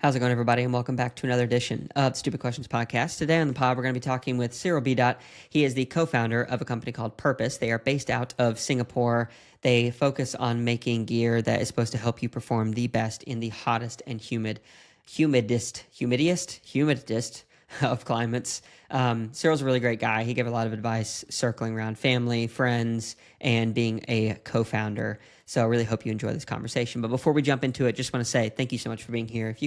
How's it going, everybody? And welcome back to another edition of the Stupid Questions Podcast. Today on the pod, we're going to be talking with Cyril B. He is the co-founder of a company called Purpose. They are based out of Singapore. They focus on making gear that is supposed to help you perform the best in the hottest and humidest of climates. Cyril's a really great guy. He gave a lot of advice circling around family, friends, and being a co-founder. So I really hope you enjoy this conversation. But before we jump into it, just want to say thank you so much for being here. If I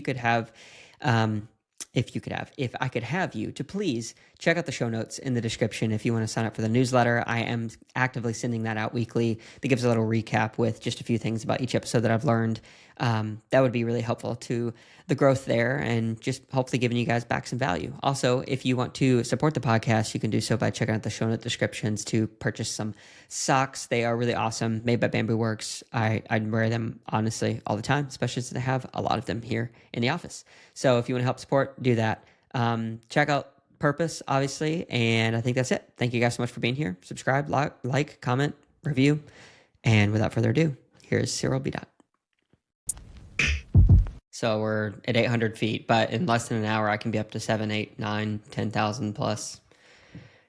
could have you to please check out the show notes in the description if you want to sign up for the newsletter. I am actively sending that out weekly. That gives a little recap with just a few things about each episode that I've learned. That would be really helpful to the growth there and just hopefully giving you guys back some value. Also, if you want to support the podcast, you can do so by checking out the show note descriptions to purchase some socks. They are really awesome, made by Bamboo Works. I wear them honestly all the time, especially since I have a lot of them here in the office. So if you want to help support, do that. Check out Purpose, obviously, and I think that's it. Thank you guys so much for being here. Subscribe, like, comment, review, and without further ado, here's Cyril B. So we're at 800 feet, but in less than an hour, I can be up to 7, 8, 9, 10,000 plus.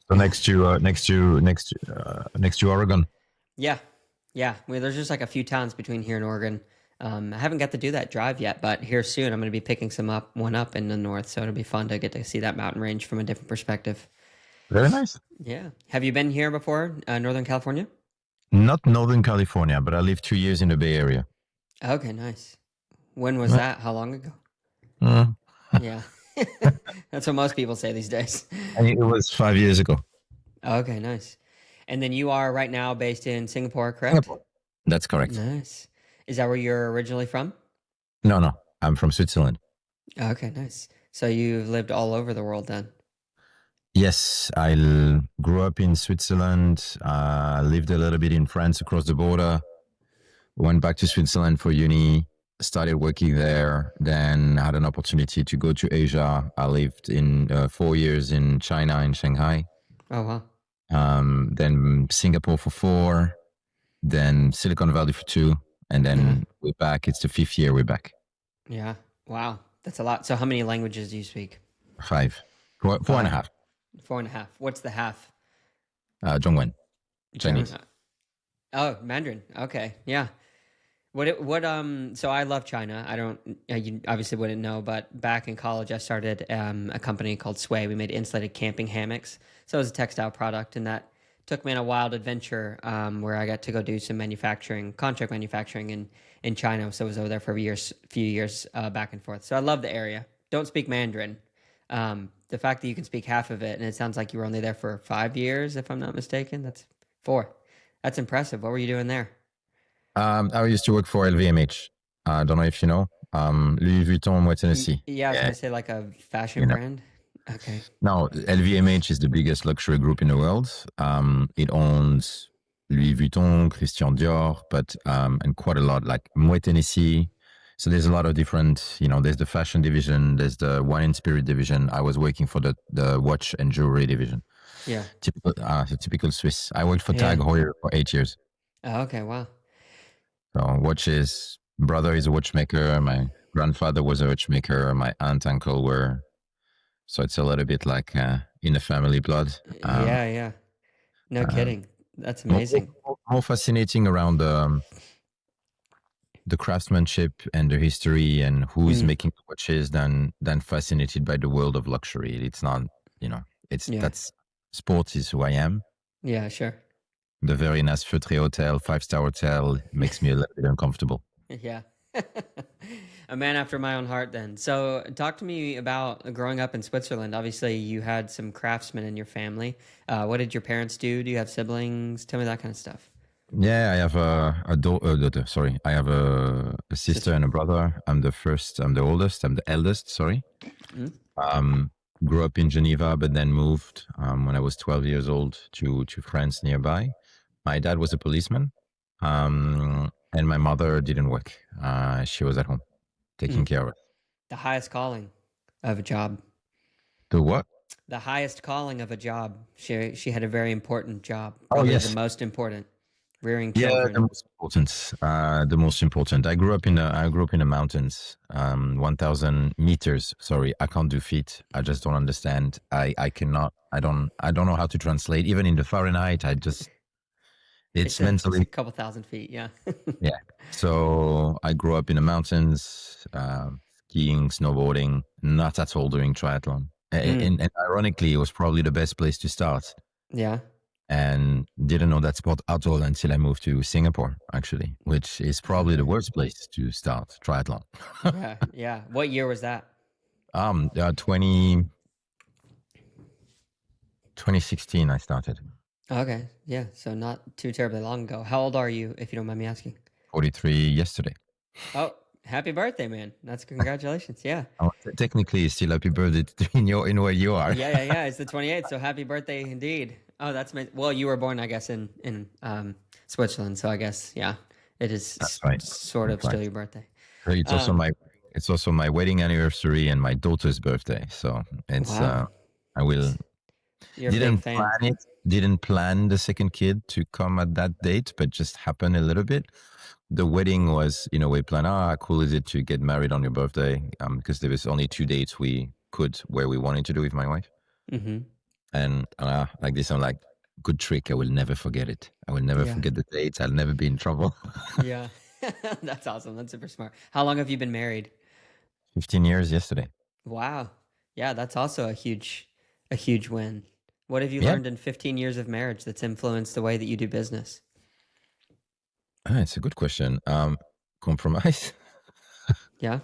So next to Oregon. Yeah. Well, there's just like a few towns between here and Oregon. I haven't got to do that drive yet, but here soon I'm going to be picking one up in the north, so it'll be fun to get to see that mountain range from a different perspective. Very nice. Yeah. Have you been here before, Northern California? Not Northern California, but I lived 2 years in the Bay Area. Okay, nice. When was that? How long ago? Yeah. That's what most people say these days. It was 5 years ago. Okay, nice. And then you are right now based in Singapore, correct? Singapore. That's correct. Nice. Is that where you're originally from? No. I'm from Switzerland. Okay, nice. So you've lived all over the world then? Yes, I grew up in Switzerland, lived a little bit in France across the border, went back to Switzerland for uni, started working there, then had an opportunity to go to Asia. I lived in 4 years in China, in Shanghai. Oh, wow. Then Singapore for 4, then Silicon Valley for 2, and then we're back. It's the 5th year we're back. Yeah. Wow. That's a lot. So how many languages do you speak? 5. 4.5. 4.5. What's the half? Zhongwen. Chinese. Oh, Mandarin. Okay. Yeah. So I love China. You obviously wouldn't know, but back in college, I started a company called Sway. We made insulated camping hammocks. So it was a textile product, and that took me on a wild adventure where I got to go do some contract manufacturing in China. So I was over there for a few years back and forth. So I love the area. Don't speak Mandarin. The fact that you can speak half of it, and it sounds like you were only there for 5 years, if I'm not mistaken. That's 4. That's impressive. What were you doing there? I used to work for LVMH. I don't know if you know. Louis Vuitton, Moet Hennessy. Yeah, I was going to say like a fashion brand. Okay. No, LVMH is the biggest luxury group in the world. It owns Louis Vuitton, Christian Dior, and quite a lot, like Moet Hennessy. So there's a lot of different, there's the fashion division, there's the wine and spirit division. I was working for the watch and jewelry division. Yeah. Typical Swiss. I worked for Tag Heuer for 8 years. Oh, okay, wow. So watches, brother is a watchmaker. My grandfather was a watchmaker. My aunt, uncle were. So it's a little bit like in the family blood. Yeah. No kidding. That's amazing. More fascinating around the craftsmanship and the history and who is making watches than fascinated by the world of luxury. It's not, that's sports is who I am. Yeah, sure. The very nice Feutré hotel, 5-star hotel makes me a little bit uncomfortable. Yeah. A man after my own heart then. So talk to me about growing up in Switzerland. Obviously you had some craftsmen in your family. What did your parents do? Do you have siblings? Tell me that kind of stuff. Yeah, I have I have a sister and a brother. I'm the eldest, sorry. Grew up in Geneva, but then moved when I was 12 years old to France nearby. My dad was a policeman, and my mother didn't work. She was at home taking care of it. The highest calling of a job. The what? The highest calling of a job. She had a very important job. Probably the most important. rearing Yeah, the children. most important. The most important. I grew up in the mountains. 1,000 meters. Sorry, I can't do feet. I just don't understand. I cannot. I don't know how to translate. Even in the Fahrenheit, I just. It's It's a mentally. couple thousand feet. Yeah. Yeah. So I grew up in the mountains, skiing, snowboarding. Not at all doing triathlon. And ironically, it was probably the best place to start. Yeah. And didn't know that sport at all until I moved to Singapore, actually, which is probably the Okay. worst place to start triathlon. Yeah. Yeah. What year was that? 20, 2016, I started. Okay. Yeah. So not too terribly long ago. How old are you, if you don't mind me asking? 43 yesterday. Oh, happy birthday, man. That's congratulations. Yeah. Technically, still happy birthday in where you are. Yeah. It's the 28th. So happy birthday indeed. Oh, that's amazing. Well, you were born, I guess, in Switzerland. So I guess, yeah, it is That's right. sort of That's right. still your birthday. It's also my wedding anniversary and my daughter's birthday. So it's Wow. I will You're a big fan. didn't plan the second kid to come at that date, but just happened a little bit. The wedding was in a way planned. How cool is it to get married on your birthday? Because there was only 2 dates where we wanted to do with my wife. Mm-hmm. And like this, I'm like, good trick. I will never forget it. I will never Yeah. forget the dates. I'll never be in trouble. Yeah. That's awesome. That's super smart. How long have you been married? 15 years yesterday. Wow. Yeah, that's also a huge win. What have you Yeah, learned in 15 years of marriage that's influenced the way that you do business? it's a good question. Compromise, Yeah.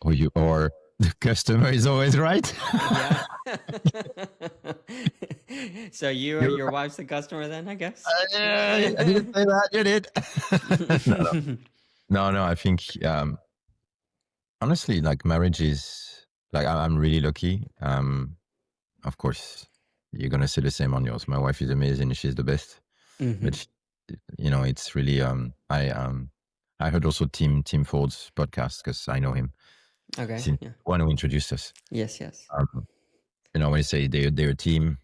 or the customer is always right. Yeah. So You're your wife's the customer then, I guess? I didn't say that. You did. No. I think honestly, like marriage is like I'm really lucky. Of course, you're gonna say the same on yours. My wife is amazing. She's the best. But Hmm. it's really I heard also Tim Ford's podcast because I know him Okay. since Yeah. one who introduced us. Yes. When I say they're a team,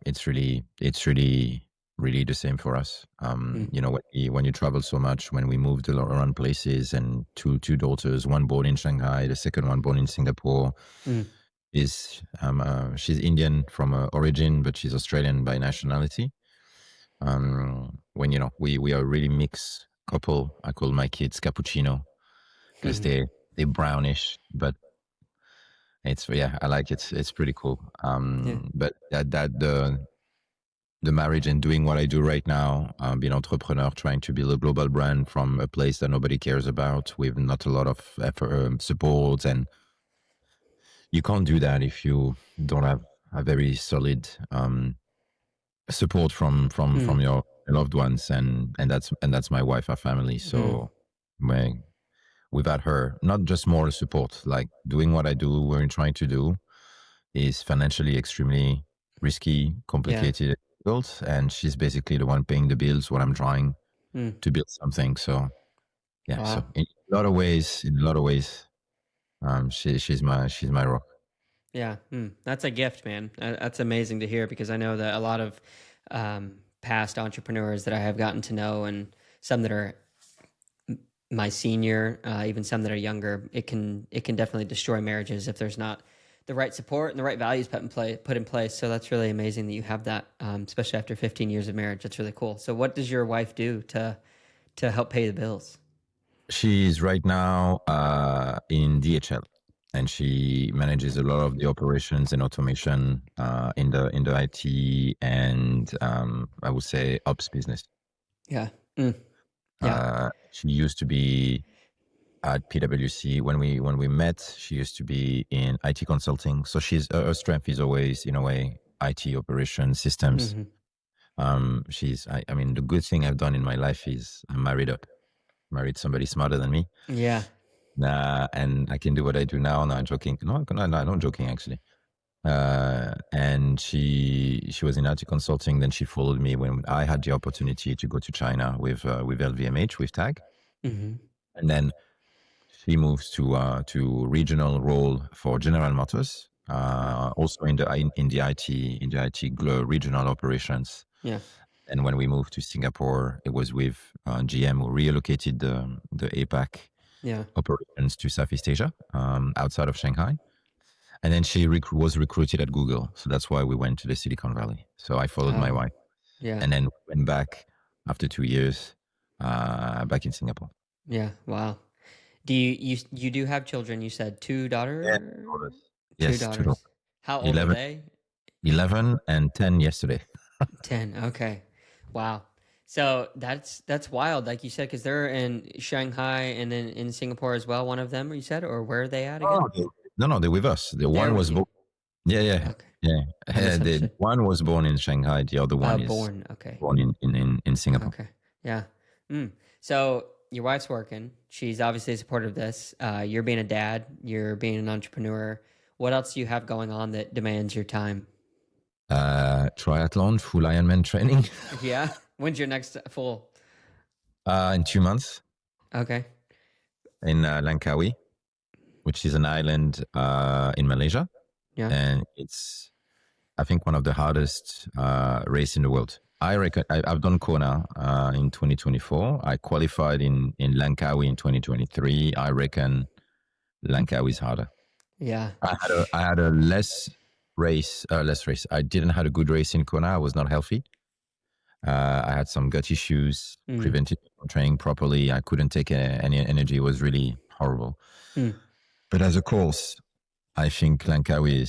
it's really the same for us. Mm. When you travel so much, when we moved around places, and two daughters, one born in Shanghai, the second one born in Singapore, Mm. is she's Indian from origin, but she's Australian by nationality. When we are a really mixed couple. I call my kids cappuccino because Mhm. they're brownish, but I like it. It's pretty cool. Yeah. But that the marriage and doing what I do right now, being entrepreneur, trying to build a global brand from a place that nobody cares about with not a lot of effort, support, and you can't do that if you don't have a very solid support from Mm. your loved ones, and that's my wife, our family. Mm. So without her, not just moral support, like doing what I do, we're trying to do, is financially extremely risky, Yeah. complicated, difficult, and she's basically the one paying the bills when I'm trying Mm. to build something. So yeah, Wow. so in a lot of ways, she's my rock. Yeah, that's a gift, man. That's amazing to hear because I know that a lot of past entrepreneurs that I have gotten to know, and some that are my senior, even some that are younger, it can definitely destroy marriages if there's not the right support and the right values put in place. So that's really amazing that you have that, especially after 15 years of marriage. That's really cool. So what does your wife do to help pay the bills? She's right now in DHL, and she manages a lot of the operations and automation in the IT and I would say ops business. Yeah, yeah, She used to be at PwC when we met. She used to be in IT consulting, so her strength is always in a way IT operations systems. hmm I mean, the good thing I've done in my life is I married somebody smarter than me. yeah, And I can do what I do now. No, I'm joking. No, not joking actually. And she was in IT consulting. Then she followed me when I had the opportunity to go to China with LVMH with Tag, hmm and then she moves to regional role for General Motors, wow, also in the IT regional operations. yeah, And when we moved to Singapore, it was with GM who relocated the APAC Yeah. operations to Southeast Asia, outside of Shanghai. And then she was recruited at Google. So that's why we went to the Silicon Valley. So I followed my wife. Yeah. And then went back after 2 years, back in Singapore. Yeah. Wow. Do you do have children? You said two Yeah. daughters? Two Yes, two daughters. daughters. How old are 11, they? 11 and 10 yesterday. 10. Okay. Wow. So that's wild, like you said, because they're in Shanghai and then in Singapore as well. One of them, you said, or where are they at again? No, they're with us. The They're one with was you. born. Yeah. Okay. I The misunderstood. one was born in Shanghai. The other one is Born. Okay. born in Singapore. Okay. Yeah. So your wife's working. She's obviously supportive of this. You're being a dad. You're being an entrepreneur. What else do you have going on that demands your time? Triathlon, full Ironman training. Yeah. When's your next full? In 2 months Okay. in Langkawi, which is an island in Malaysia. Yeah. And it's, I think, one of the hardest race in the world. I reckon I've done Kona in 2024. I qualified in Langkawi in 2023. I reckon Langkawi is harder. Yeah. I had a less race. I didn't have a good race in Kona. I was not healthy. I had some gut issues, prevented me from training properly. I couldn't take any energy. It was really horrible. But as a course, I think Langkawi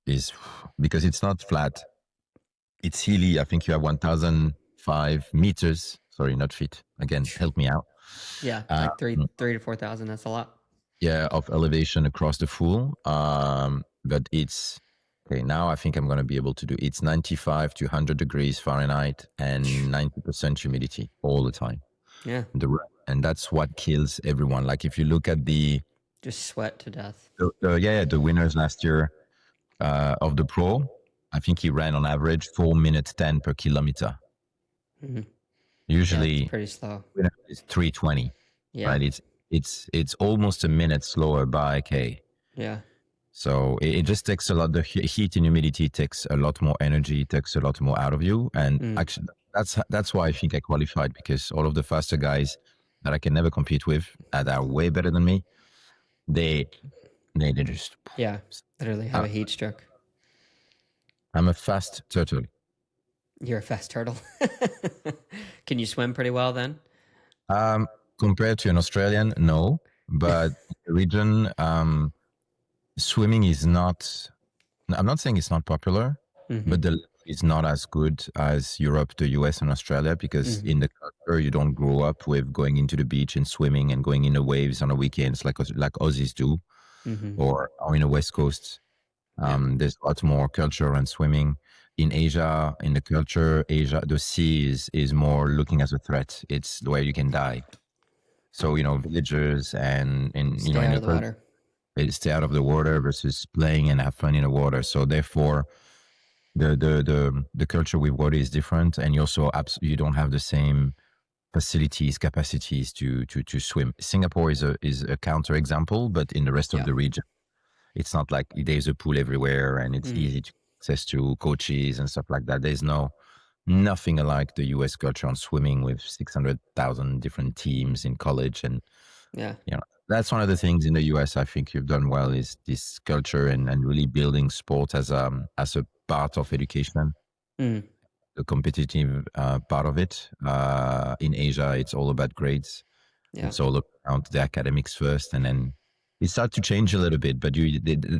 is because it's not flat. It's hilly. I think you have 1,005 meters. Sorry, not feet. Again, help me out. Yeah, like 3 to 4,000. That's a lot. Yeah, of elevation across the full. But it's okay. Now I think I'm going to be able to do. It's 95 to 100 degrees Fahrenheit and 90% humidity all the time. Yeah, and that's what kills everyone. Like if you look at just sweat to death. The winners last year of the pro, I think he ran on average 4 minutes 10 per kilometer. Usually, it's pretty slow. It's 3:20. Yeah, right. It's almost a minute slower by K. Yeah. So it just takes a lot. The heat and humidity takes a lot more energy, takes a lot more out of you. And actually, that's why I think I qualified, because all of the faster guys that I can never compete with, that are way better than me, they just literally have a heat stroke. I'm a fast turtle. You're a fast turtle. Can you swim pretty well then? Compared to an Australian, no. But the region, swimming is not. I'm not saying it's not popular, but the level is not as good as Europe, the US, and Australia, because in the culture you don't grow up with going into the beach and swimming and going in the waves on the weekends like Aussies do, or in the West Coast. There's a lot more culture around swimming. In Asia, in the culture, the sea is more looking as a threat. It's where you can die. So villagers and stay out of the water. They stay out of the water versus playing and have fun in the water. So therefore, the culture with water is different, and you don't have the same capacities to swim. Singapore is a counter example, but in the rest of the region, it's not like there's a pool everywhere and it's easy to access to coaches and stuff like that. There's nothing like the US culture on swimming with 600,000 different teams in college. And that's one of the things in the US I think you've done well, is this culture and really building sport as a part of education, the competitive part of it. In Asia, it's all about grades. It's all about the academics first, and then it started to change a little bit. But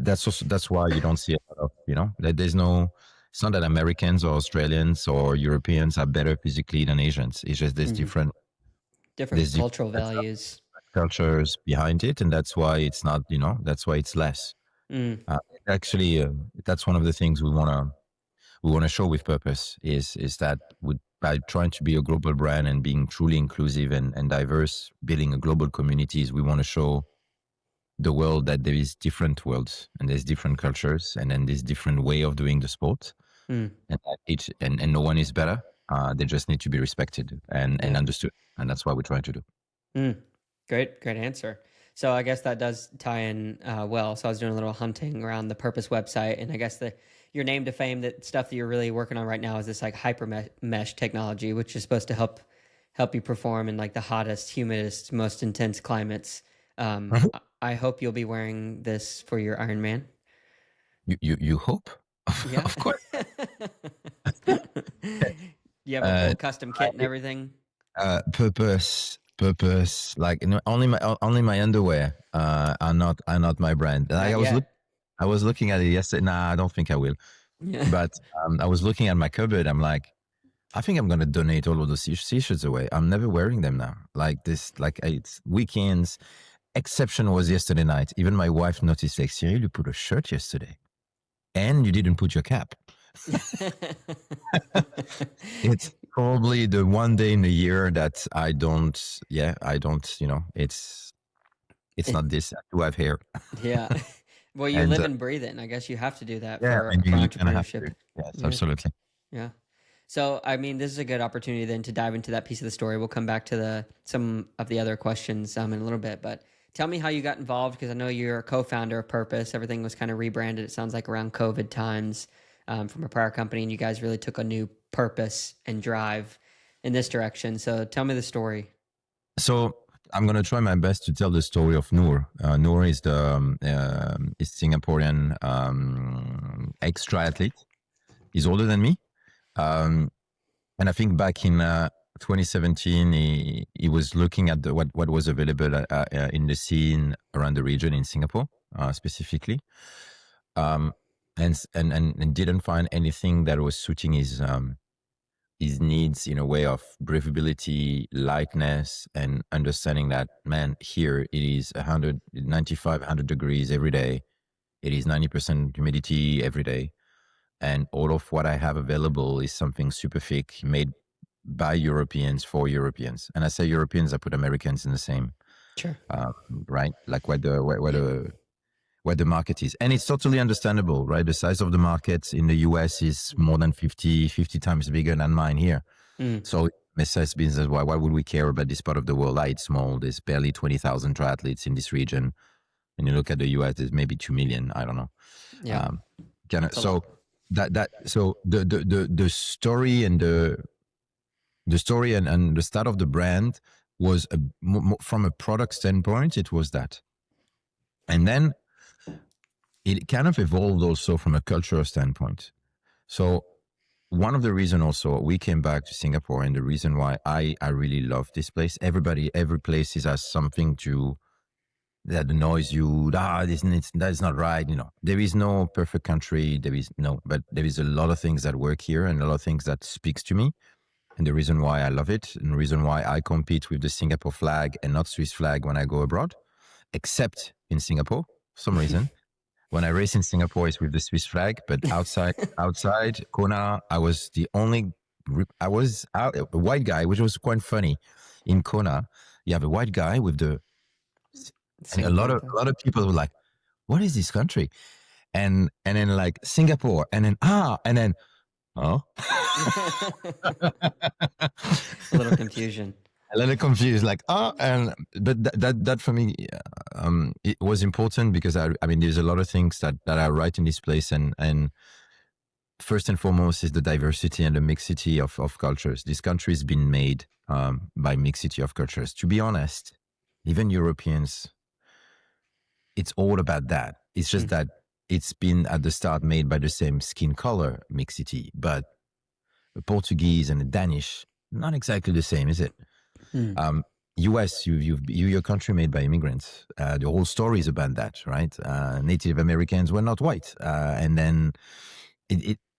that's why you don't see a lot of there's no. It's not that Americans or Australians or Europeans are better physically than Asians. It's just there's different cultural values, cultures behind it, and that's why it's not. That's why it's less. Actually, that's one of the things we want to show with purpose is that by trying to be a global brand and being truly inclusive and diverse, building a global communities, we want to show the world that there is different worlds and there's different cultures, and then there's different way of doing the sport, and no one is better. They just need to be respected and understood, and that's what we're trying to do. Great answer. So I guess that does tie in well. So I was doing a little hunting around the Purpose website, and I guess your name to fame, that stuff that you're really working on right now is this like hyper mesh technology, which is supposed to help you perform in like the hottest, humidest, most intense climates. I hope you'll be wearing this for your Ironman. You hope? Yeah. Of course. You have a Uh, full custom kit and everything. purpose. Like, only my underwear are not my brand. Like, Not yet. I was looking at it yesterday. Nah, I don't think I will. Yeah. But I was looking at my cupboard. I'm like, I think I'm gonna donate all of those t-shirts away. I'm never wearing them now. Like this, like it's weekends. Exception was yesterday night. Even my wife noticed, like, Cyril, you put a shirt yesterday, and you didn't put your cap. It's probably the one day in a year that I don't. Yeah, I don't. It's not this. I do have hair, Yeah. Well, you and live and breathe it, and I guess you have to do that yeah, for I mean, you kind of have entrepreneurship. to. Yes, Yeah. absolutely. Yeah. So, I mean, this is a good opportunity then to dive into that piece of the story. We'll come back to some of the other questions in a little bit, but tell me how you got involved, because I know you're a co-founder of Purpose. Everything was kind of rebranded. It sounds like around COVID times from a prior company, and you guys really took a new purpose and drive in this direction. So, tell me the story. So I'm gonna try my best to tell the story of Noor. Noor is the is Singaporean ex triathlete. He's older than me, and I think back in 2017, he was looking at what was available in the scene around the region in Singapore, specifically, um, and didn't find anything that was suiting his needs in a way of breathability, lightness, and understanding that, man, here it is 195, 100 degrees every day. It is 90% humidity every day. And all of what I have available is something super thick, made by Europeans for Europeans. And I say Europeans, I put Americans in the same, Sure. right? Like where the market is. And it's totally understandable, right? The size of the market in the US is more than 50 times bigger than mine here. So it makes business. Why would we care about this part of the world? It's small. There's barely 20,000 triathletes in this region. And you look at the US, there's maybe 2 million. I don't know. Yeah. So so the story and the story and the start of the brand was from a product standpoint, it was that. And then it kind of evolved also from a cultural standpoint. So one of the reasons also we came back to Singapore, and the reason why I really love this place, every place has something that annoys you. That's not right. There is no perfect country. But there is a lot of things that work here and a lot of things that speaks to me. And the reason why I love it, and the reason why I compete with the Singapore flag and not Swiss flag when I go abroad, except in Singapore, for some reason. When I race in Singapore, it's with the Swiss flag, but outside Kona, I was a white guy, which was quite funny. In Kona, you have a white guy with and a lot of people were like, "What is this country?" And then like Singapore, and then oh, A little confusion. a little confused, like but that for me, it was important because I mean, there's a lot of things that I write in this place, and first and foremost is the diversity and the mixity of cultures. This country has been made by mixity of cultures. To be honest, even Europeans, it's all about that. It's just that it's been at the start made by the same skin color mixity, but the Portuguese and the Danish, not exactly the same, is it? US, your country made by immigrants. The whole story is about that, right? Native Americans were not white, and then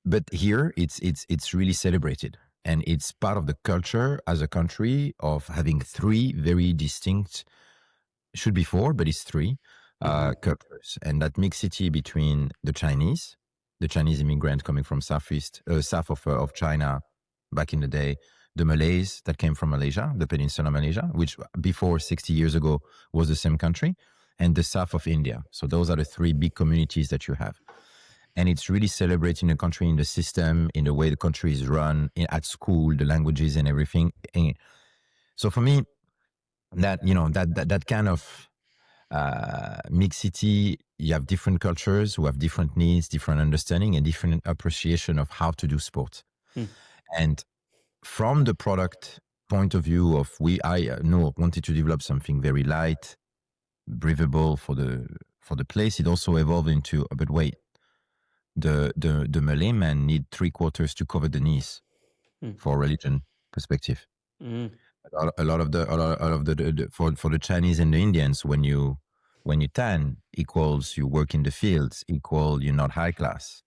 but here it's really celebrated, and it's part of the culture as a country of having three very distinct. Should be four, but it's three cultures, and that mixity between the Chinese immigrant coming from south of China back in the day, the Malays that came from Malaysia, the Peninsula Malaysia, which before 60 years ago was the same country, and the south of India. So those are the three big communities that you have. And it's really celebrating the country in the system, in the way the country is run, at school, the languages and everything. And so for me, that kind of mixity, you have different cultures who have different needs, different understanding, and different appreciation of how to do sport. And from the product point of view of I wanted to develop something very light, breathable for the place. It also evolved into, but wait, the Malay man need 3/4 to cover the knees for religion perspective. A lot of the for the Chinese and the Indians, when you tan equals you work in the fields, equal you're not high class.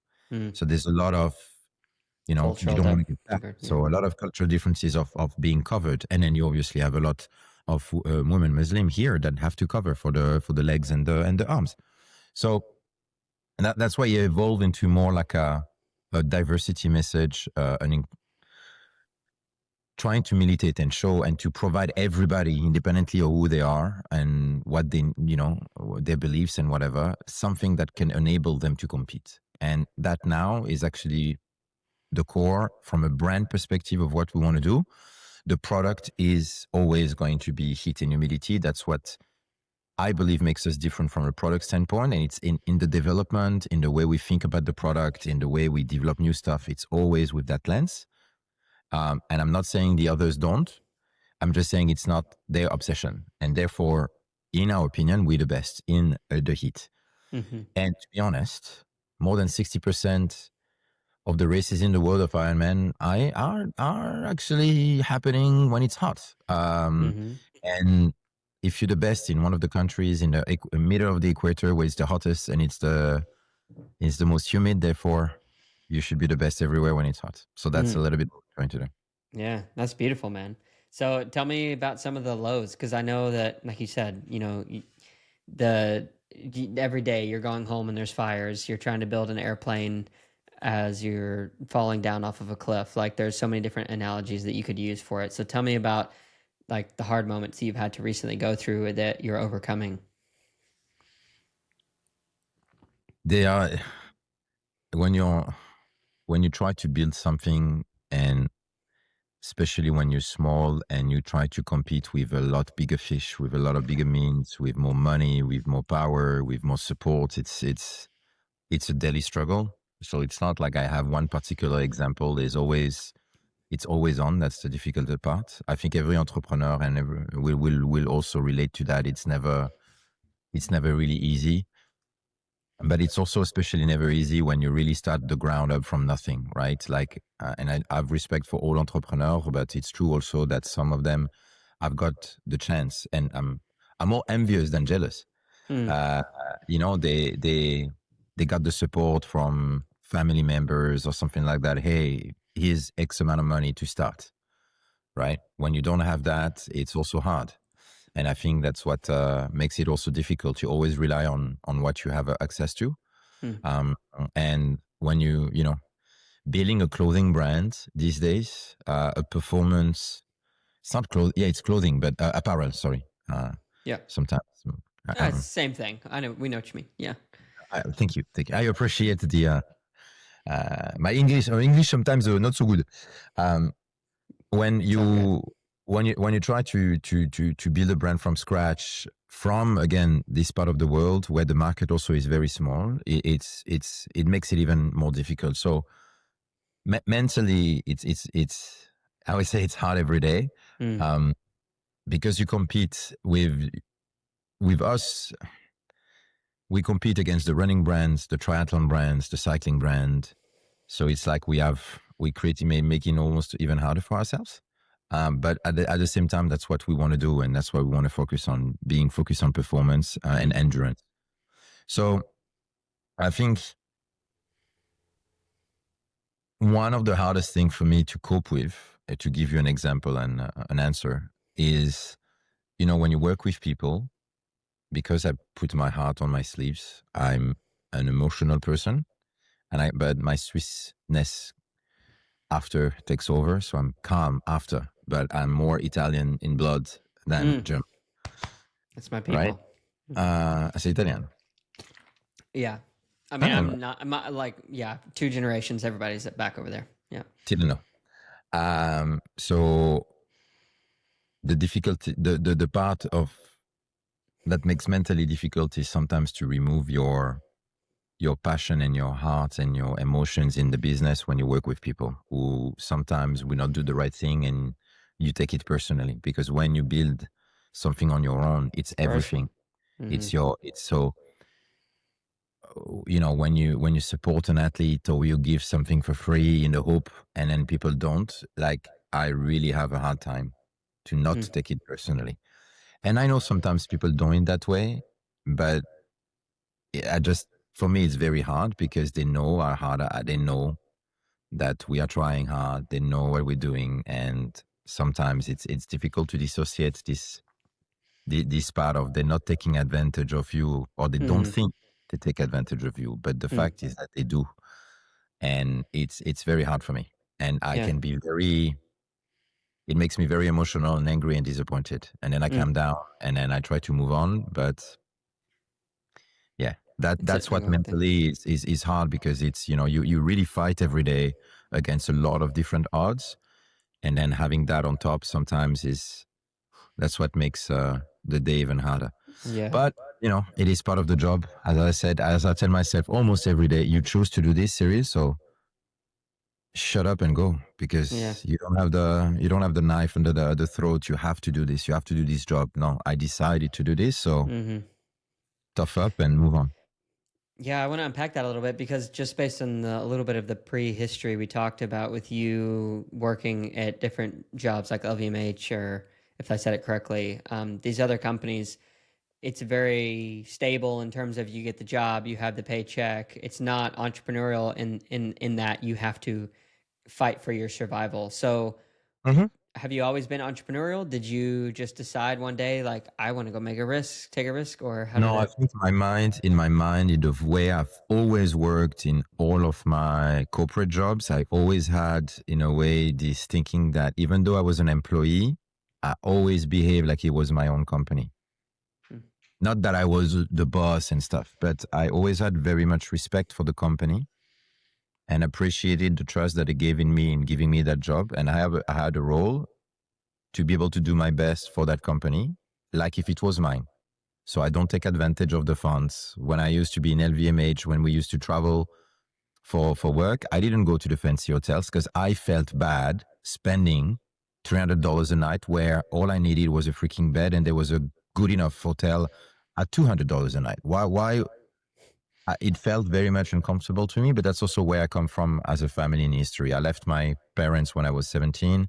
So there's a lot of, you don't want to get that. So a lot of cultural differences of being covered, and then you obviously have a lot of women Muslim here that have to cover for the legs and the arms. So that's why you evolve into more like a diversity message, trying to militate and show and to provide everybody, independently of who they are and what they, their beliefs and whatever, something that can enable them to compete. And that now is actually the core from a brand perspective of what we want to do. The product is always going to be heat and humidity. That's what I believe makes us different from a product standpoint. And it's in the development, in the way we think about the product, in the way we develop new stuff. It's always with that lens. And I'm not saying the others don't. I'm just saying it's not their obsession. And therefore, in our opinion, we're the best in the heat. And to be honest, more than 60% of the races in the world of Ironman are actually happening when it's hot. And if you're the best in one of the countries in the middle of the equator where it's the hottest and it's the most humid, therefore you should be the best everywhere when it's hot. So that's a little bit what we're trying to do. Yeah, that's beautiful, man. So tell me about some of the lows, because I know that, like you said, every day you're going home and there's fires. You're trying to build an airplane as you're falling down off of a cliff. Like, there's so many different analogies that you could use for it. So tell me about like the hard moments you've had to recently go through that you're overcoming. They are when you try to build something, and especially when you're small and you try to compete with a lot bigger fish, with a lot of bigger means, with more money, with more power, with more support, it's a daily struggle. So it's not like I have one particular example. It's always on. That's the difficult part. I think every entrepreneur and will also relate to that. It's never really easy. But it's also especially never easy when you really start the ground up from nothing, right? Like, and I have respect for all entrepreneurs, but it's true also that some of them have got the chance, and I'm more envious than jealous. They got the support from family members or something like that. Hey, here's X amount of money to start, right? When you don't have that, it's also hard. And I think that's what makes it also difficult. You always rely on what you have access to. And when building a clothing brand these days, a performance, it's not clothing. Yeah, it's clothing, but apparel, sorry. Yeah. Sometimes. It's the same thing. We know what you mean. Yeah. Thank you. I appreciate the, my English sometimes not so good. When you try to build a brand from scratch, from again this part of the world where the market also is very small, it makes it even more difficult. So mentally, it's I would say it's hard every day, because you compete with us. We compete against the running brands, the triathlon brands, the cycling brand. So it's like we create making almost even harder for ourselves. But at the same time, that's what we want to do, and that's what we want to focus on, being focused on performance and endurance. So I think one of the hardest things for me to cope with, to give you an example and an answer, is, when you work with people, because I put my heart on my sleeves, I'm an emotional person, but my Swissness after takes over, so I'm calm after, but I'm more Italian in blood than German. That's my people. Right? Sei italiano. Yeah. I mean, I'm not like, 2 generations, everybody's back over there. Yeah. Didn't know. So the difficulty, the part of that makes mentally difficult is sometimes to remove your passion and your heart and your emotions in the business when you work with people who sometimes will not do the right thing and you take it personally, because when you build something on your own, it's everything. Mm-hmm. It's so, when you support an athlete or you give something for free in the hope and then people don't, like, I really have a hard time to not take it personally. And I know sometimes people don't in that way, but for me, it's very hard because they know how hard, they know that we are trying hard, they know what we're doing. And sometimes it's difficult to dissociate this part of they're not taking advantage of you, or they don't think they take advantage of you. But the fact is that they do. And it's very hard for me. And I Yeah. can be it makes me very emotional and angry and disappointed. And then I calm down and then I try to move on. But yeah, that's Typically what one thing. mentally is hard, because it's, you really fight every day against a lot of different odds. And then having that on top sometimes that's what makes the day even harder. Yeah. But, it is part of the job. As I said, as I tell myself almost every day, you choose to do this series, so shut up and go, Yeah. because you don't have the knife under the throat. You have to do this. You have to do this job. No, I decided to do this, so tough up and move on. Yeah, I want to unpack that a little bit because just based on a little bit of the prehistory we talked about with you working at different jobs like LVMH, or if I said it correctly, these other companies, it's very stable in terms of you get the job, you have the paycheck. It's not entrepreneurial in that you have to fight for your survival. So Mhm. have you always been entrepreneurial? Did you just decide one day, like, I want to go take a risk, or how did No, I it? think in my mind, in the way I've always worked in all of my corporate jobs, I always had, in a way, this thinking that even though I was an employee, I always behaved like it was my own company. Hmm. Not that I was the boss and stuff, but I always had very much respect for the company and appreciated the trust that they gave in me in giving me that job. And I had a role to be able to do my best for that company, like if it was mine. So I don't take advantage of the funds. When I used to be in LVMH, when we used to travel for work, I didn't go to the fancy hotels because I felt bad spending $300 a night where all I needed was a freaking bed and there was a good enough hotel at $200 a night. Why? It felt very much uncomfortable to me, but that's also where I come from as a family in history. I left my parents when I was 17.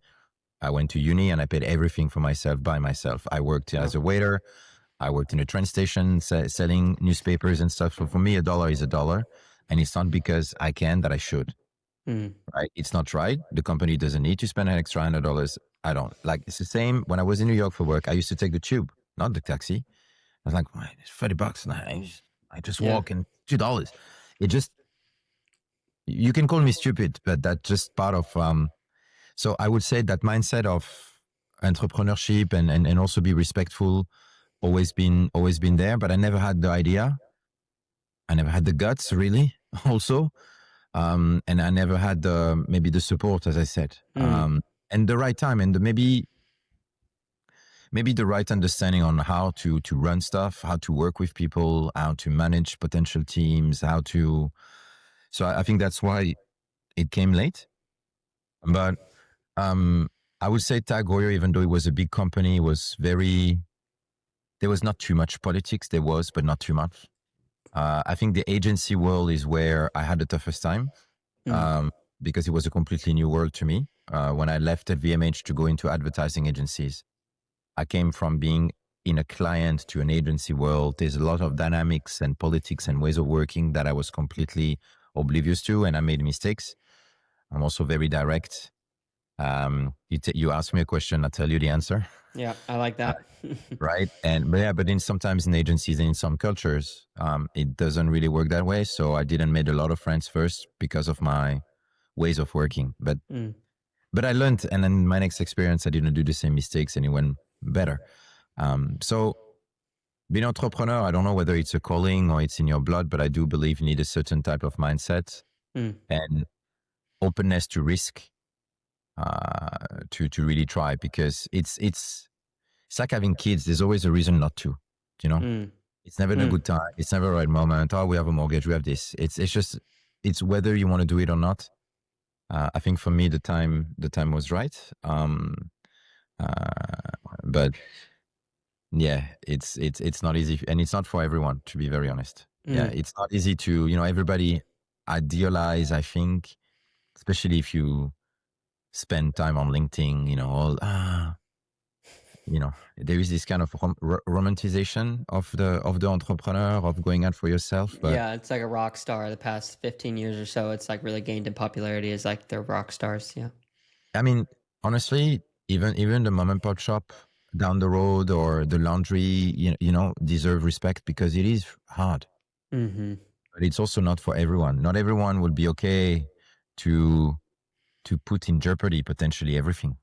I went to uni and I paid everything for myself by myself. I worked Wow. as a waiter. I worked in a train station selling newspapers and stuff. So for me, a dollar is a dollar. And it's not because I can that I should, Mm. right? It's not right. The company doesn't need to spend an extra $100. I don't. Like, it's the same. When I was in New York for work, I used to take the tube, not the taxi. I was like, "Why, it's $30. And I just Yeah. walk and $2. It just, you can call me stupid, but that's just part of, so I would say that mindset of entrepreneurship and also be respectful, always been there, but I never had the idea. I never had the guts, really, also. And I never had maybe the support, as I said, Mm. and the right time, and maybe the right understanding on how to run stuff, how to work with people, how to manage potential teams, how to. So I think that's why it came late. But um, I would say Tag Heuer, even though it was a big company, was very. There was not too much politics. There was, but not too much. I think the agency world is where I had the toughest time, Mm. because it was a completely new world to me. When I left at VMH to go into advertising agencies, I came from being in a client to an agency world. There's a lot of dynamics and politics and ways of working that I was completely oblivious to, and I made mistakes. I'm also very direct. You ask me a question, I tell you the answer. Yeah, I like that. Right. But sometimes in agencies and in some cultures, it doesn't really work that way. So I didn't make a lot of friends first because of my ways of working. But Mm. I learned, and then my next experience, I didn't do the same mistakes, and it went better. So being an entrepreneur, I don't know whether it's a calling or it's in your blood, but I do believe you need a certain type of mindset Mm. and openness to risk, to really try, because it's like having kids. There's always a reason not to. You know, Mm. it's never in a good time. It's never the right moment. Oh, we have a mortgage. We have this. It's just it's whether you want to do it or not. I think for me, the time was right. But yeah, it's not easy, and it's not for everyone, to be very honest. Yeah, it's not easy to, everybody idealize, I think, especially if you spend time on LinkedIn, there is this kind of romanticization of the entrepreneur, of going out for yourself. But Yeah, it's like a rock star. The past 15 years or so, it's like really gained in popularity as like they're rock stars. Yeah. I mean, honestly, even the mom and pop shop down the road or the laundry, deserve respect because it is hard. Mm-hmm. But it's also not for everyone. Not everyone will be okay to put in jeopardy potentially everything.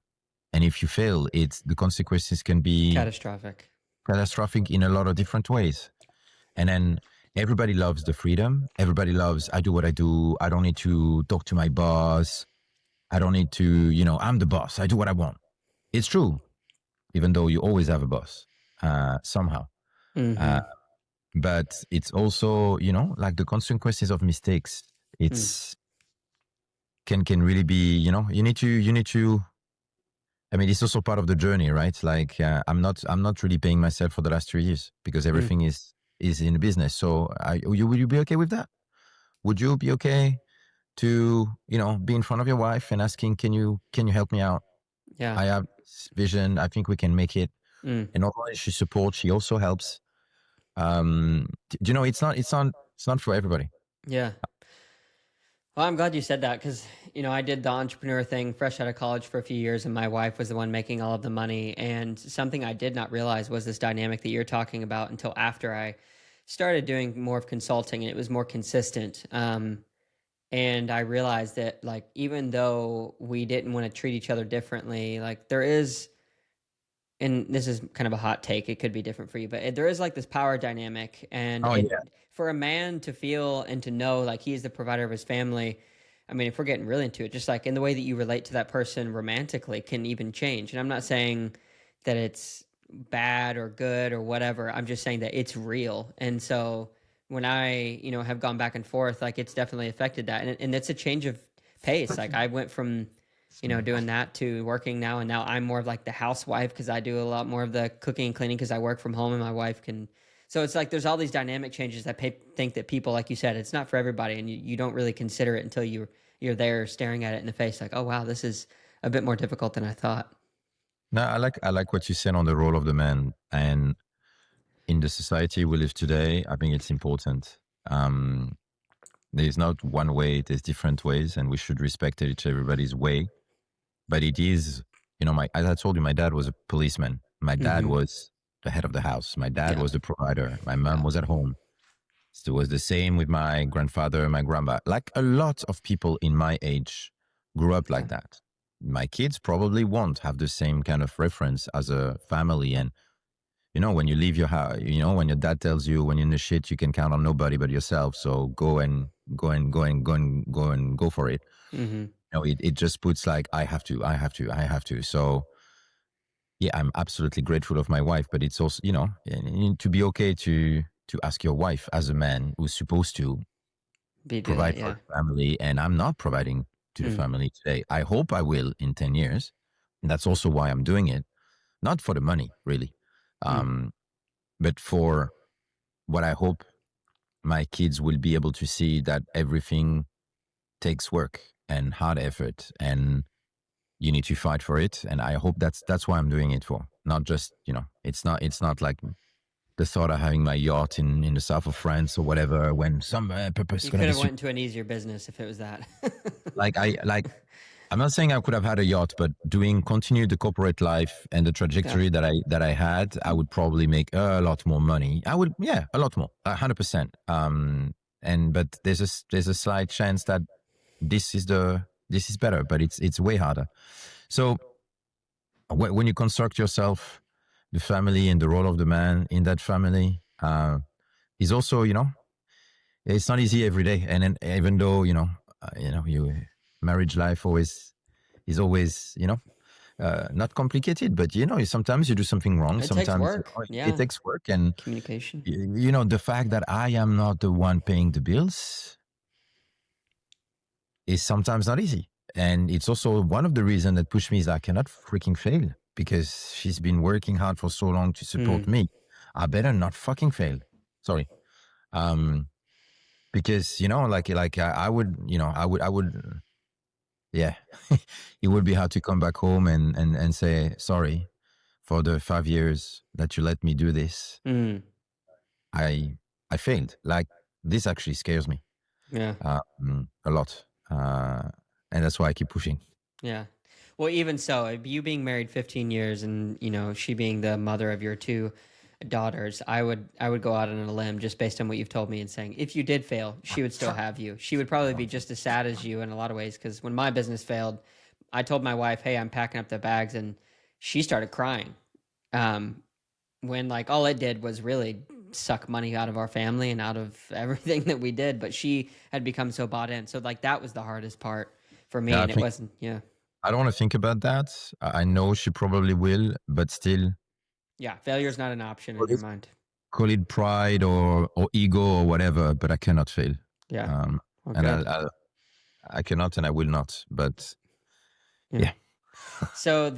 And if you fail, the consequences can be catastrophic in a lot of different ways. And then everybody loves the freedom. Everybody loves, I do what I do. I don't need to talk to my boss. I don't need to, I'm the boss. I do what I want. It's true, even though you always have a boss somehow. Mm-hmm. But it's also, like the consequences of mistakes. It's can really be, you need to. I mean, it's also part of the journey, right? Like I'm not really paying myself for the last 3 years because everything is in the business. So will you be okay with that? Would you be okay to be in front of your wife and asking, can you help me out? Yeah. I have this vision. I think we can make it. And not only she supports, she also helps. It's not for everybody. Yeah. Well, I'm glad you said that because, I did the entrepreneur thing fresh out of college for a few years, and my wife was the one making all of the money. And something I did not realize was this dynamic that you're talking about until after I started doing more of consulting and it was more consistent. And I realized that, like, even though we didn't want to treat each other differently, like, there is, and this is kind of a hot take, it could be different for you, but there is like this power dynamic. And for a man to feel and to know like he is the provider of his family, I mean, if we're getting really into it, just like in the way that you relate to that person romantically can even change. And I'm not saying that it's bad or good or whatever. I'm just saying that it's real. And so when I, have gone back and forth, like it's definitely affected that. And it's a change of pace. Like I went from, doing that to working now. And now I'm more of like the housewife because I do a lot more of the cooking and cleaning because I work from home and my wife can. So it's like there's all these dynamic changes that think that people, like you said, it's not for everybody. And you don't really consider it until you're there staring at it in the face like, oh, wow, this is a bit more difficult than I thought. No, I like what you said on the role of the man. And in the society we live today, I think it's important. There's not one way, there's different ways, and we should respect everybody's way. But it is, as I told you, my dad was a policeman. My dad was the head of the house. My dad was the provider. My mom was at home. So it was the same with my grandfather and my grandma. Like a lot of people in my age grew up like that. My kids probably won't have the same kind of reference as a family. And, when you leave your house, when your dad tells you when you're in the shit, you can count on nobody but yourself. So go for it. It just puts like, I have to. So yeah, I'm absolutely grateful of my wife, but it's also, to be okay to ask your wife as a man who's supposed to provide for the family. And I'm not providing to the family today. I hope I will in 10 years. And that's also why I'm doing it. Not for the money, really. But for what I hope my kids will be able to see, that everything takes work and hard effort, and you need to fight for it. And I hope that's why I'm doing it for. Not just, it's not like the thought of having my yacht in the south of France or whatever, when some purpose you going to be. You could have went into an easier business if it was that. I'm not saying I could have had a yacht, but continue the corporate life and the trajectory that I had, I would probably make a lot more money. I would, a lot more, 100%. But there's a slight chance that this is better, but it's way harder. So when you construct yourself, the family and the role of the man in that family is also, it's not easy every day. And then even though, marriage life is always, not complicated, but sometimes you do something wrong. It takes Sometimes work. it Yeah. takes work, and Communication. the fact that I am not the one paying the bills is sometimes not easy. And it's also one of the reasons that push me is I cannot freaking fail, because she's been working hard for so long to support me. I better not fucking fail. Sorry. Because, I would, yeah, it would be hard to come back home and say, sorry for the 5 years that you let me do this. I failed. Like, this actually scares me. Yeah. A lot. And that's why I keep pushing. Yeah. Well, even so, you being married 15 years and, she being the mother of your two daughters, I would go out on a limb just based on what you've told me and saying, if you did fail, she would still have you. She would probably be just as sad as you in a lot of ways, because when my business failed, I told my wife, hey, I'm packing up the bags, and she started crying. When like all it did was really suck money out of our family and out of everything that we did, but she had become so bought in. So like that was the hardest part for me, Yeah, and it wasn't. Yeah. I don't want to think about that. I know she probably will, but still, Yeah, failure is not an option in your mind. call it pride or ego or whatever, but I cannot fail. Yeah. Well, And good. I cannot and I will not. But yeah. So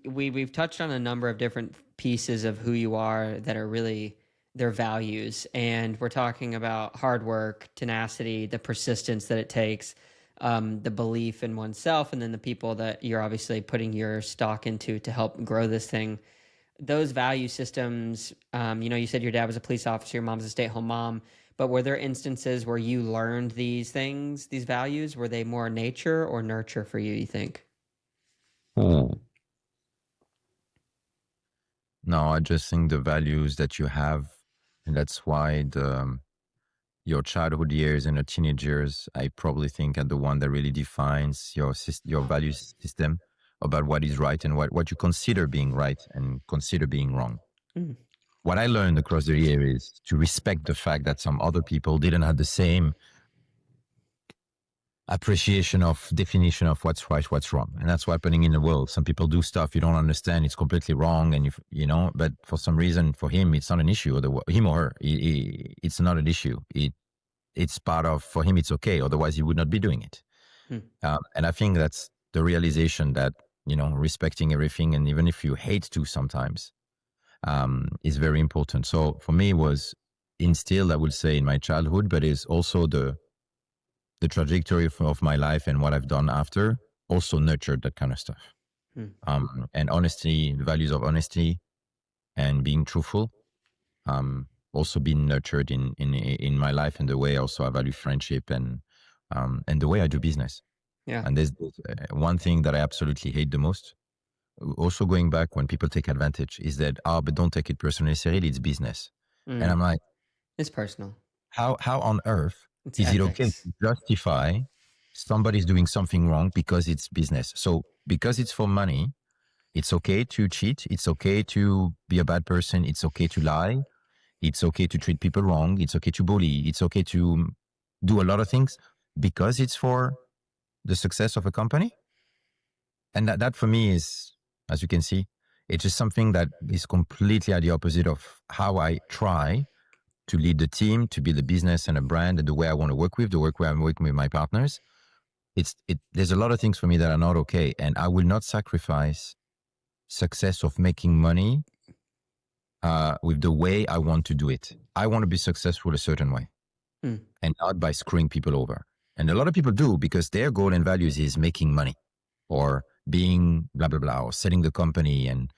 we've touched on a number of different pieces of who you are that are really their values, and we're talking about hard work, tenacity, the persistence that it takes, the belief in oneself, and then the people that you're obviously putting your stock into to help grow this thing. Those value systems, you said your dad was a police officer, your mom's a stay-at-home mom, but were there instances where you learned these things, these values? Were they more nature or nurture for you think? No, I just think the values that you have, and that's why your childhood years and your teenage years, I probably think, are the one that really defines your value system about what is right and what you consider being right and consider being wrong. What I learned across the year is to respect the fact that some other people didn't have the same appreciation of definition of what's right, what's wrong. And that's what's happening in the world. Some people do stuff you don't understand. It's completely wrong. And but for some reason, for him, it's not an issue. Or him or her, it's not an issue. It's part of, for him, it's okay. Otherwise he would not be doing it. And I think that's the realization that, respecting everything. And even if you hate to sometimes, is very important. So for me, it was instilled, I would say, in my childhood, but is also the trajectory of my life and what I've done after also nurtured that kind of stuff. And honesty, the values of honesty and being truthful, also been nurtured in my life, and the way also I value friendship and the way I do business. Yeah. And there's one thing that I absolutely hate the most. Also, going back when people take advantage, is that but don't take it personally. Necessarily, it's business, and I'm like, it's personal. How on earth It's is ethics. it okay to justify somebody's doing something wrong because it's business? So because it's for money, it's okay to cheat. It's okay to be a bad person. It's okay to lie. It's okay to treat people wrong. It's okay to bully. It's okay to do a lot of things because it's for the success of a company. And that for me is, as you can see, it's just something that is completely at the opposite of how I try to lead the team, to build a business and a brand, and the way I want to work with, the way I'm working with my partners. There's a lot of things for me that are not okay, and I will not sacrifice success of making money with the way I want to do it. I want to be successful a certain way, and not by screwing people over. And a lot of people do, because their goal and values is making money or being blah blah blah or selling the company. And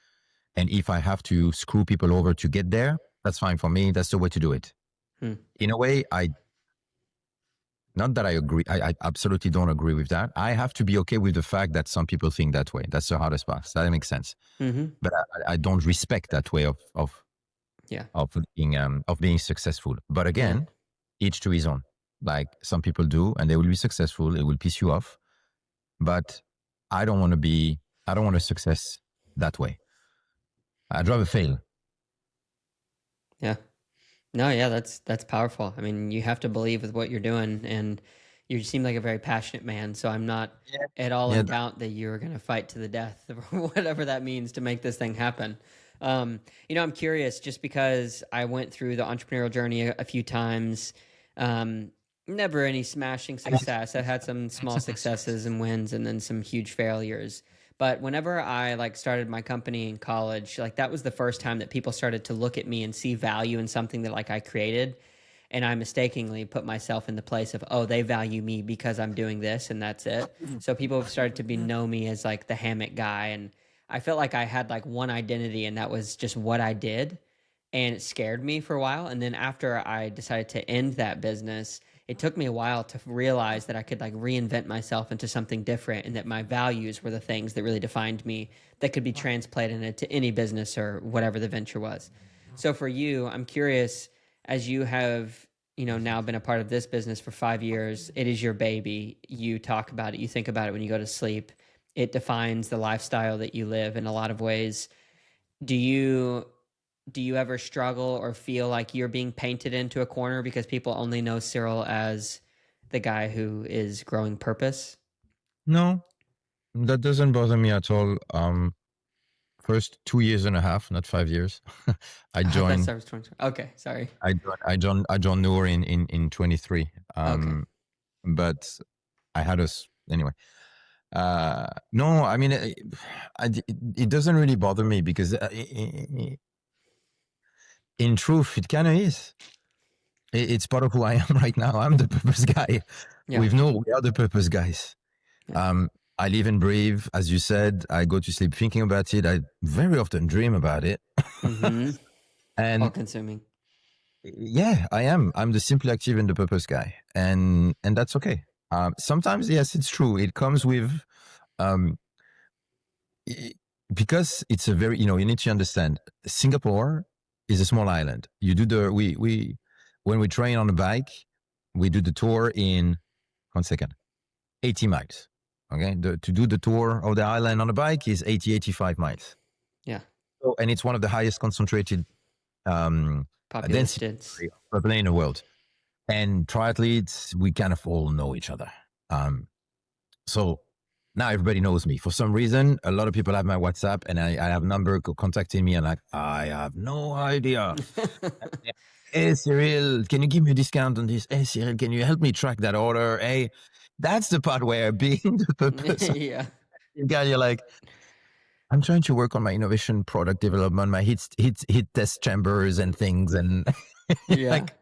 if I have to screw people over to get there, that's fine for me. That's the way to do it. In a way, not that I agree. I absolutely don't agree with that. I have to be okay with the fact that some people think that way. That's the hardest part. That makes sense. But I don't respect that way of being successful. But again, each to his own. Like, some people do, and they will be successful. It will piss you off. But I don't want to success that way. I'd rather fail. Yeah. No, yeah, that's powerful. I mean, you have to believe with what you're doing, and You seem like a very passionate man, so I'm not Yeah. at all Yeah. in doubt that you're going to fight to the death, or whatever that means, to make this thing happen. I'm curious just because I went through the entrepreneurial journey a few times. Um, Never any smashing success. I had some small successes and wins, and then some huge failures. But whenever I like started my company in college, like that was the first time that people started to look at me and see value in something that like I created. And I mistakenly put myself in the place of, oh, they value me because I'm doing this and that's it. So people have started to know me as like the hammock guy. And I felt like I had like one identity and that was just what I did. And it scared me for a while. And then after I decided to end that business, it took me a while to realize that I could like reinvent myself into something different and that my values were the things that really defined me that could be transplanted into any business or whatever the venture was. So for you, I'm curious, as you have, now been a part of this business for 5 years, it is your baby. You talk about it, you think about it when you go to sleep. It defines the lifestyle that you live in a lot of ways. Do you ever struggle or feel like you're being painted into a corner because people only know Cyril as the guy who is growing purpose? No, that doesn't bother me at all. First 2 years and a half, not 5 years. I I thought joined. that was 20. Okay, sorry. I joined Heuer in 23. Okay. But I had us anyway. No, I mean, it doesn't really bother me because in truth, it kind of is. It's part of who I am right now. I'm the purpose guy. Yeah. We are the purpose guys. Yeah. I live and breathe, as you said. I go to sleep thinking about it. I very often dream about it. Mm-hmm. And All consuming. yeah, I am. I'm the simply active and the purpose guy, and that's okay. Sometimes, yes, it's true. It comes with, um, because it's a very, you need to understand. Singapore is a small island. You do we when we train on a bike, we do the tour in 1 second, 80 miles. Okay, to do the tour of the island on a bike is 85 miles. Yeah. So, and it's one of the highest concentrated Populous density of plane in the world. And triathletes, we kind of all know each other. So now everybody knows me. For some reason, a lot of people have my WhatsApp, and I have a number contacting me, and like, I have no idea. Hey, Cyril, can you give me a discount on this? Hey, Cyril, can you help me track that order? Hey, that's the part where being the purpose. Yeah. You're like, I'm trying to work on my innovation, product development, my hit test chambers and things, and Yeah. like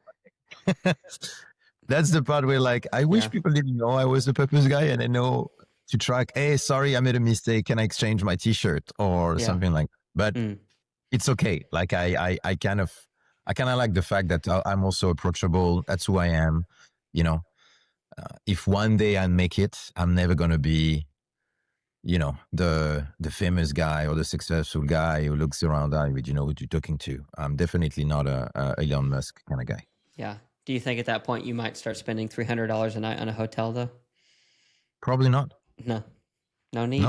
that's the part where like I wish people didn't know I was the purpose guy, and I know to track. Hey, sorry, I made a mistake. Can I exchange my T-shirt or something like that? But it's okay. Like I kind of like the fact that I'm also approachable. That's who I am. If one day I make it, I'm never gonna be, the famous guy or the successful guy who looks around with, who you're talking to. I'm definitely not a Elon Musk kind of guy. Yeah. Do you think at that point you might start spending $300 a night on a hotel though? Probably not. No. No need.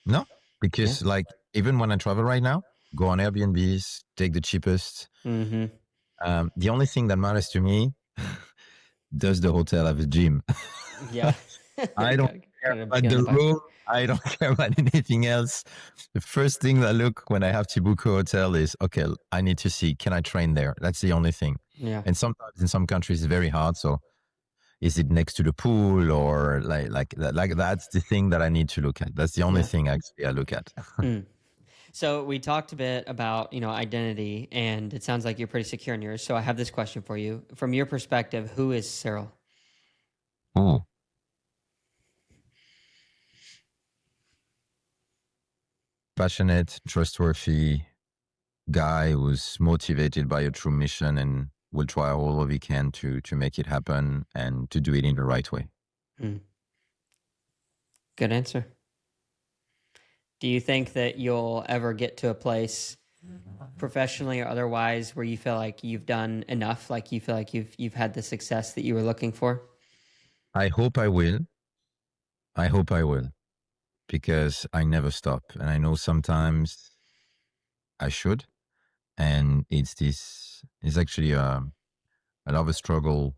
No. Because like even when I travel right now, go on Airbnbs, take the cheapest. Mm-hmm. The only thing that matters to me, does the hotel have a gym? Yeah. I don't care about the room. I don't care about anything else. The first thing I look when I have to book a hotel is, okay, I need to see, can I train there? That's the only thing. Yeah. And sometimes in some countries it's very hard. So is it next to the pool or like that's the thing that I need to look at. That's the only thing actually I look at. So we talked a bit about, identity, and it sounds like you're pretty secure in yours. So I have this question for you. From your perspective, who is Cyril? Ooh. Passionate, trustworthy guy who's motivated by a true mission and will try all of he can to make it happen and to do it in the right way. Good answer. Do you think that you'll ever get to a place professionally or otherwise where you feel like you've done enough, like you feel like you've had the success that you were looking for? I hope I will. Because I never stop. And I know sometimes I should. And it's actually a lot of a struggle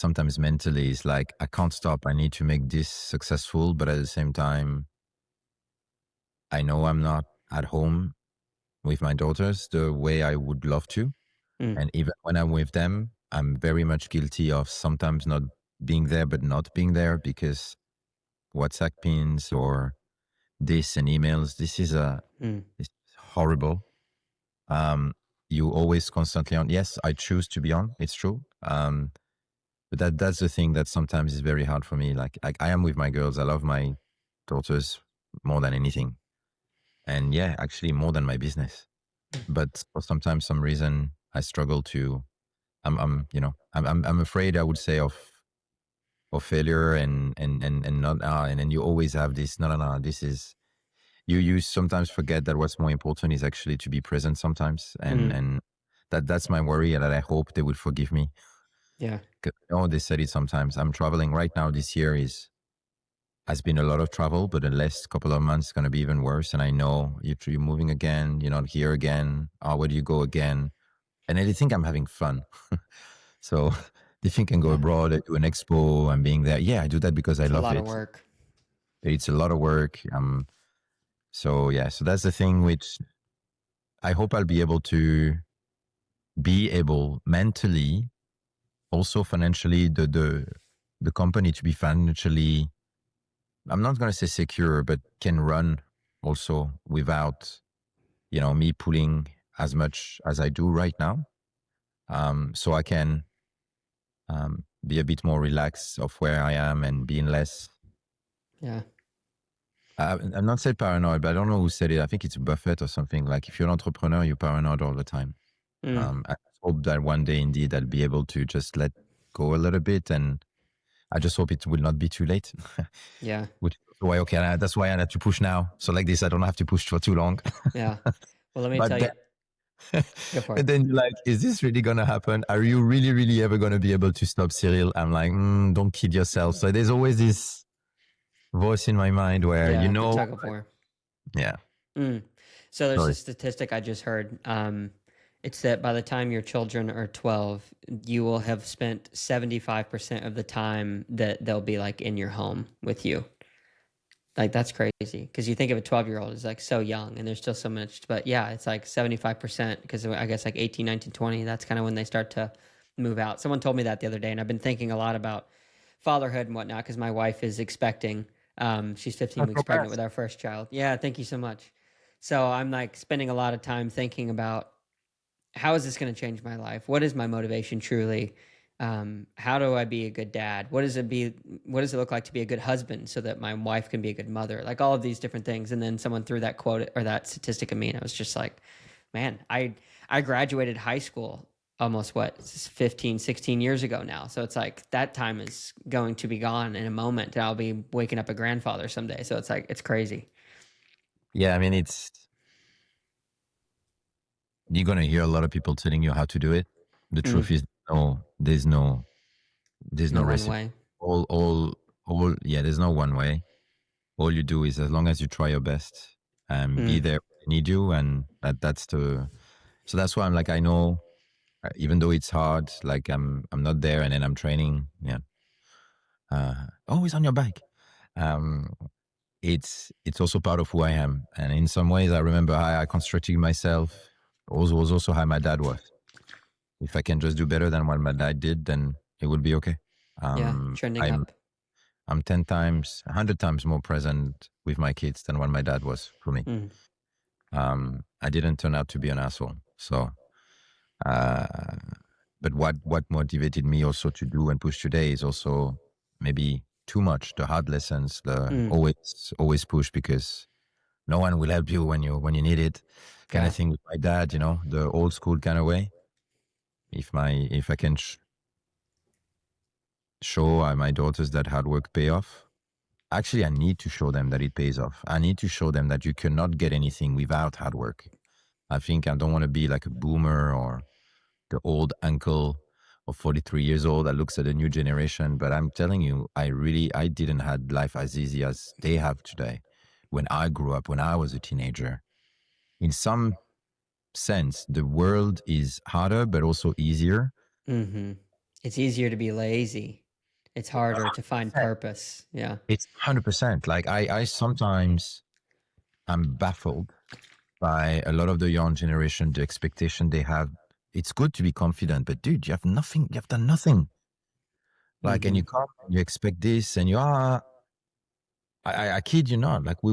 sometimes mentally is like, I can't stop. I need to make this successful. But at the same time, I know I'm not at home with my daughters the way I would love to. And even when I'm with them, I'm very much guilty of sometimes not being there, but not being there because WhatsApp pins or this and emails, this is it's horrible. You always constantly on. Yes, I choose to be on. It's true. But that's the thing that sometimes is very hard for me. Like I am with my girls. I love my daughters more than anything. And yeah, actually more than my business. But for sometimes some reason I struggle to I'm afraid, I would say, of failure and not and then you always have this no, this is you sometimes forget that what's more important is actually to be present sometimes, and that's my worry, and that I hope they would forgive me. Yeah. They said it sometimes. I'm traveling right now. This year has been a lot of travel, but the last couple of months is going to be even worse. And I know you're moving again. You're not here again. Where do you go again? And they think I'm having fun. So they think I can go abroad, I do an expo, I'm being there. Yeah, I do that because I love it. It's a lot of work. It's a lot of work. So yeah, so that's the thing which I hope I'll be able to be able mentally, also financially, the company to be financially, I'm not going to say secure, but can run also without, me pulling as much as I do right now. So I can be a bit more relaxed of where I am and being less. Yeah. I'm not saying paranoid, but I don't know who said it. I think it's Buffett or something. Like if you're an entrepreneur, you're paranoid all the time. I hope that one day indeed I'll be able to just let go a little bit, and I just hope it will not be too late. Yeah. Which is why that's why I had to push now. So like this, I don't have to push for too long. Yeah. Well, let me But tell then, you. Go for it. and then you're like, is this really gonna happen? Are you really, really ever gonna be able to stop Cyril? I'm like, don't kid yourself. So there's always this voice in my mind where the tug of war. Yeah. So there's a statistic I just heard. It's that by the time your children are 12, you will have spent 75% of the time that they'll be like in your home with you. Like that's crazy because you think of a 12-year-old as like so young and there's still so much, but yeah, it's like 75% because I guess like 18, 19, 20, that's kind of when they start to move out. Someone told me that the other day, and I've been thinking a lot about fatherhood and whatnot because my wife is expecting. She's 15 weeks pregnant with our first child. Yeah, thank you so much. So I'm like spending a lot of time thinking about how is this going to change my life? What is my motivation truly? How do I be a good dad? What does it look like to be a good husband so that my wife can be a good mother? Like all of these different things. And then someone threw that quote or that statistic at me, and I was just like, man, I graduated high school almost 15, 16 years ago now. So it's like that time is going to be gone in a moment, and I'll be waking up a grandfather someday. So it's like, it's crazy. Yeah. I mean, you're going to hear a lot of people telling you how to do it. The truth is, there's no recipe. Way. Yeah, there's no one way. All you do is, as long as you try your best and be there when they need you. And so that's why I'm like, I know, even though it's hard, like I'm not there, and then I'm training. Yeah. Always on your back. It's also part of who I am. And in some ways, I remember how I constructed myself. Was also how my dad was. If I can just do better than what my dad did, then it will be okay. Trending up. I'm 10 times, 100 times more present with my kids than what my dad was for me. I didn't turn out to be an asshole. So, but what motivated me also to do and push today is also maybe too much the hard lessons, the always push, because no one will help you when you need it, kind of thing. With my dad, the old school kind of way. If I can show my daughters that hard work pay off, actually I need to show them that it pays off. I need to show them that you cannot get anything without hard work. I think I don't want to be like a boomer or the old uncle of 43 years old that looks at the new generation. But I'm telling you, I didn't have life as easy as they have today. When I grew up, when I was a teenager, in some sense, the world is harder, but also easier. It's easier to be lazy. It's harder to find 100%. purpose. Yeah. It's 100%. Like I sometimes I'm baffled by a lot of the young generation, the expectation they have. It's good to be confident, but dude, you have nothing. You have done nothing. Like, and Mm-hmm. you come, and you expect this, and you are. I kid you not. Like we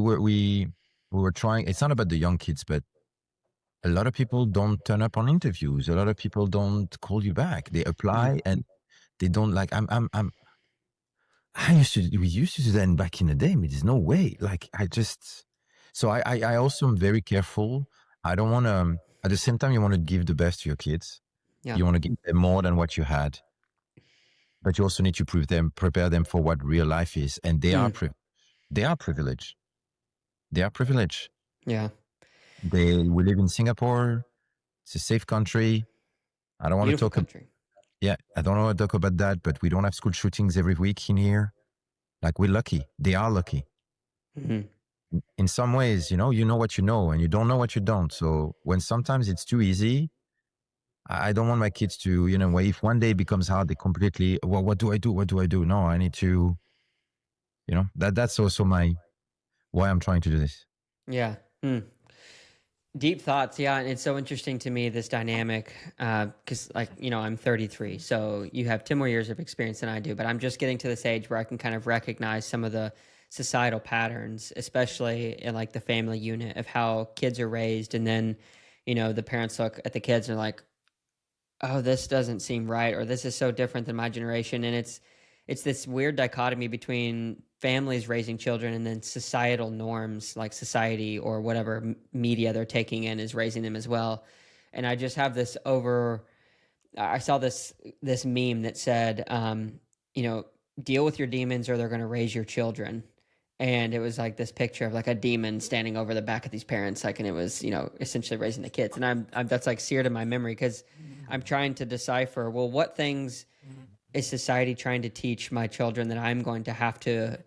were trying. It's not about the young kids, but a lot of people don't turn up on interviews. A lot of people don't call you back. They apply and they don't like. We used to do that back in the day. I mean, there's no way. Like so I also am very careful. I don't want to. At the same time, you want to give the best to your kids. Yeah. You want to give them more than what you had, but you also need to prepare them for what real life is, and they are they are privileged. They are privileged. Yeah. We live in Singapore. It's a safe country. I don't want to Beautiful talk. country. Yeah, I don't want to talk about that, but we don't have school shootings every week in here. Like we're lucky. They are lucky. Mm-hmm. In some ways, you know what you know, and you don't know what you don't. So when sometimes it's too easy, I don't want my kids to, if one day it becomes hard, they completely, well, what do I do? What do I do? No, I need to, that's also why I'm trying to do this. Yeah. Deep thoughts. Yeah. And it's so interesting to me, this dynamic, because, like, I'm 33. So you have 10 more years of experience than I do, but I'm just getting to this age where I can kind of recognize some of the societal patterns, especially in like the family unit of how kids are raised. And then, the parents look at the kids and are like, oh, this doesn't seem right, or this is so different than my generation. And it's this weird dichotomy between families raising children and then societal norms, like society or whatever media they're taking in is raising them as well. And I just have this I saw this meme that said, deal with your demons or they're going to raise your children. And it was like this picture of like a demon standing over the back of these parents, like, and it was, essentially raising the kids. And I'm that's like seared in my memory because I'm trying to decipher, well, what things is society trying to teach my children that I'm going to have to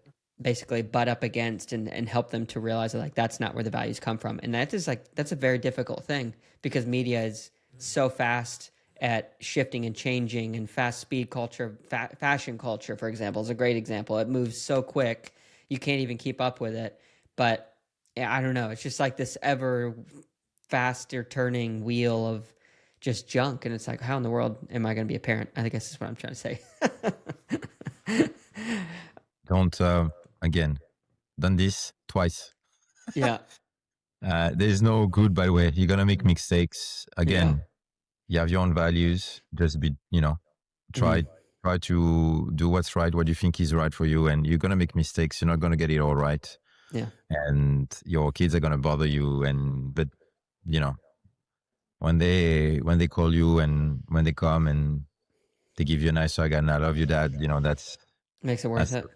basically butt up against and help them to realize that, like, that's not where the values come from. And that's a very difficult thing because media is so fast at shifting and changing, and fast speed culture, fashion culture, for example, is a great example. It moves so quick, you can't even keep up with it. But yeah, I don't know. It's just like this ever faster turning wheel of just junk. And it's like, how in the world am I going to be a parent? I guess that's what I'm trying to say. Don't, again, done this twice. Yeah. There's no good, by the way. You're going to make mistakes. Again, you have your own values. Just be, try to do what's right, what you think is right for you. And you're going to make mistakes. You're not going to get it all right. Yeah. And your kids are going to bother you. But, when they call you and when they come and they give you a nice hug and I love you, Dad, that's Makes it worth it.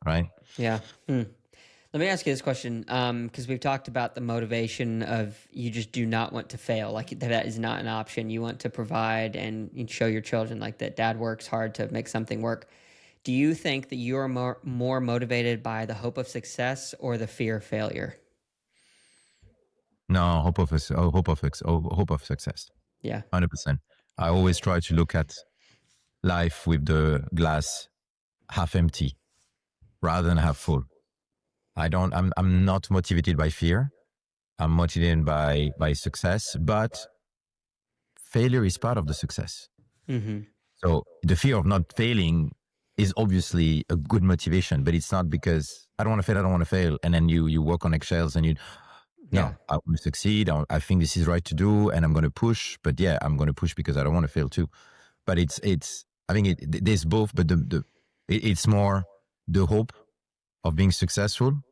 Right? Yeah. Let me ask you this question, because we've talked about the motivation of you just do not want to fail. Like, that is not an option. You want to provide and show your children like that dad works hard to make something work. Do you think that you are more motivated by the hope of success or the fear of failure? No, hope of success. Yeah. 100%. I always try to look at life with the glass half empty rather than half full. I'm not motivated by fear. I'm motivated by success, but failure is part of the success. Mm-hmm. So the fear of not failing is obviously a good motivation, but it's not because I don't want to fail. And then you work on eggshells and no, I want to succeed. I think this is right to do and I'm going to push, but yeah, I'm going to push because I don't want to fail too. But I think there's both, but it's more the hope of being successful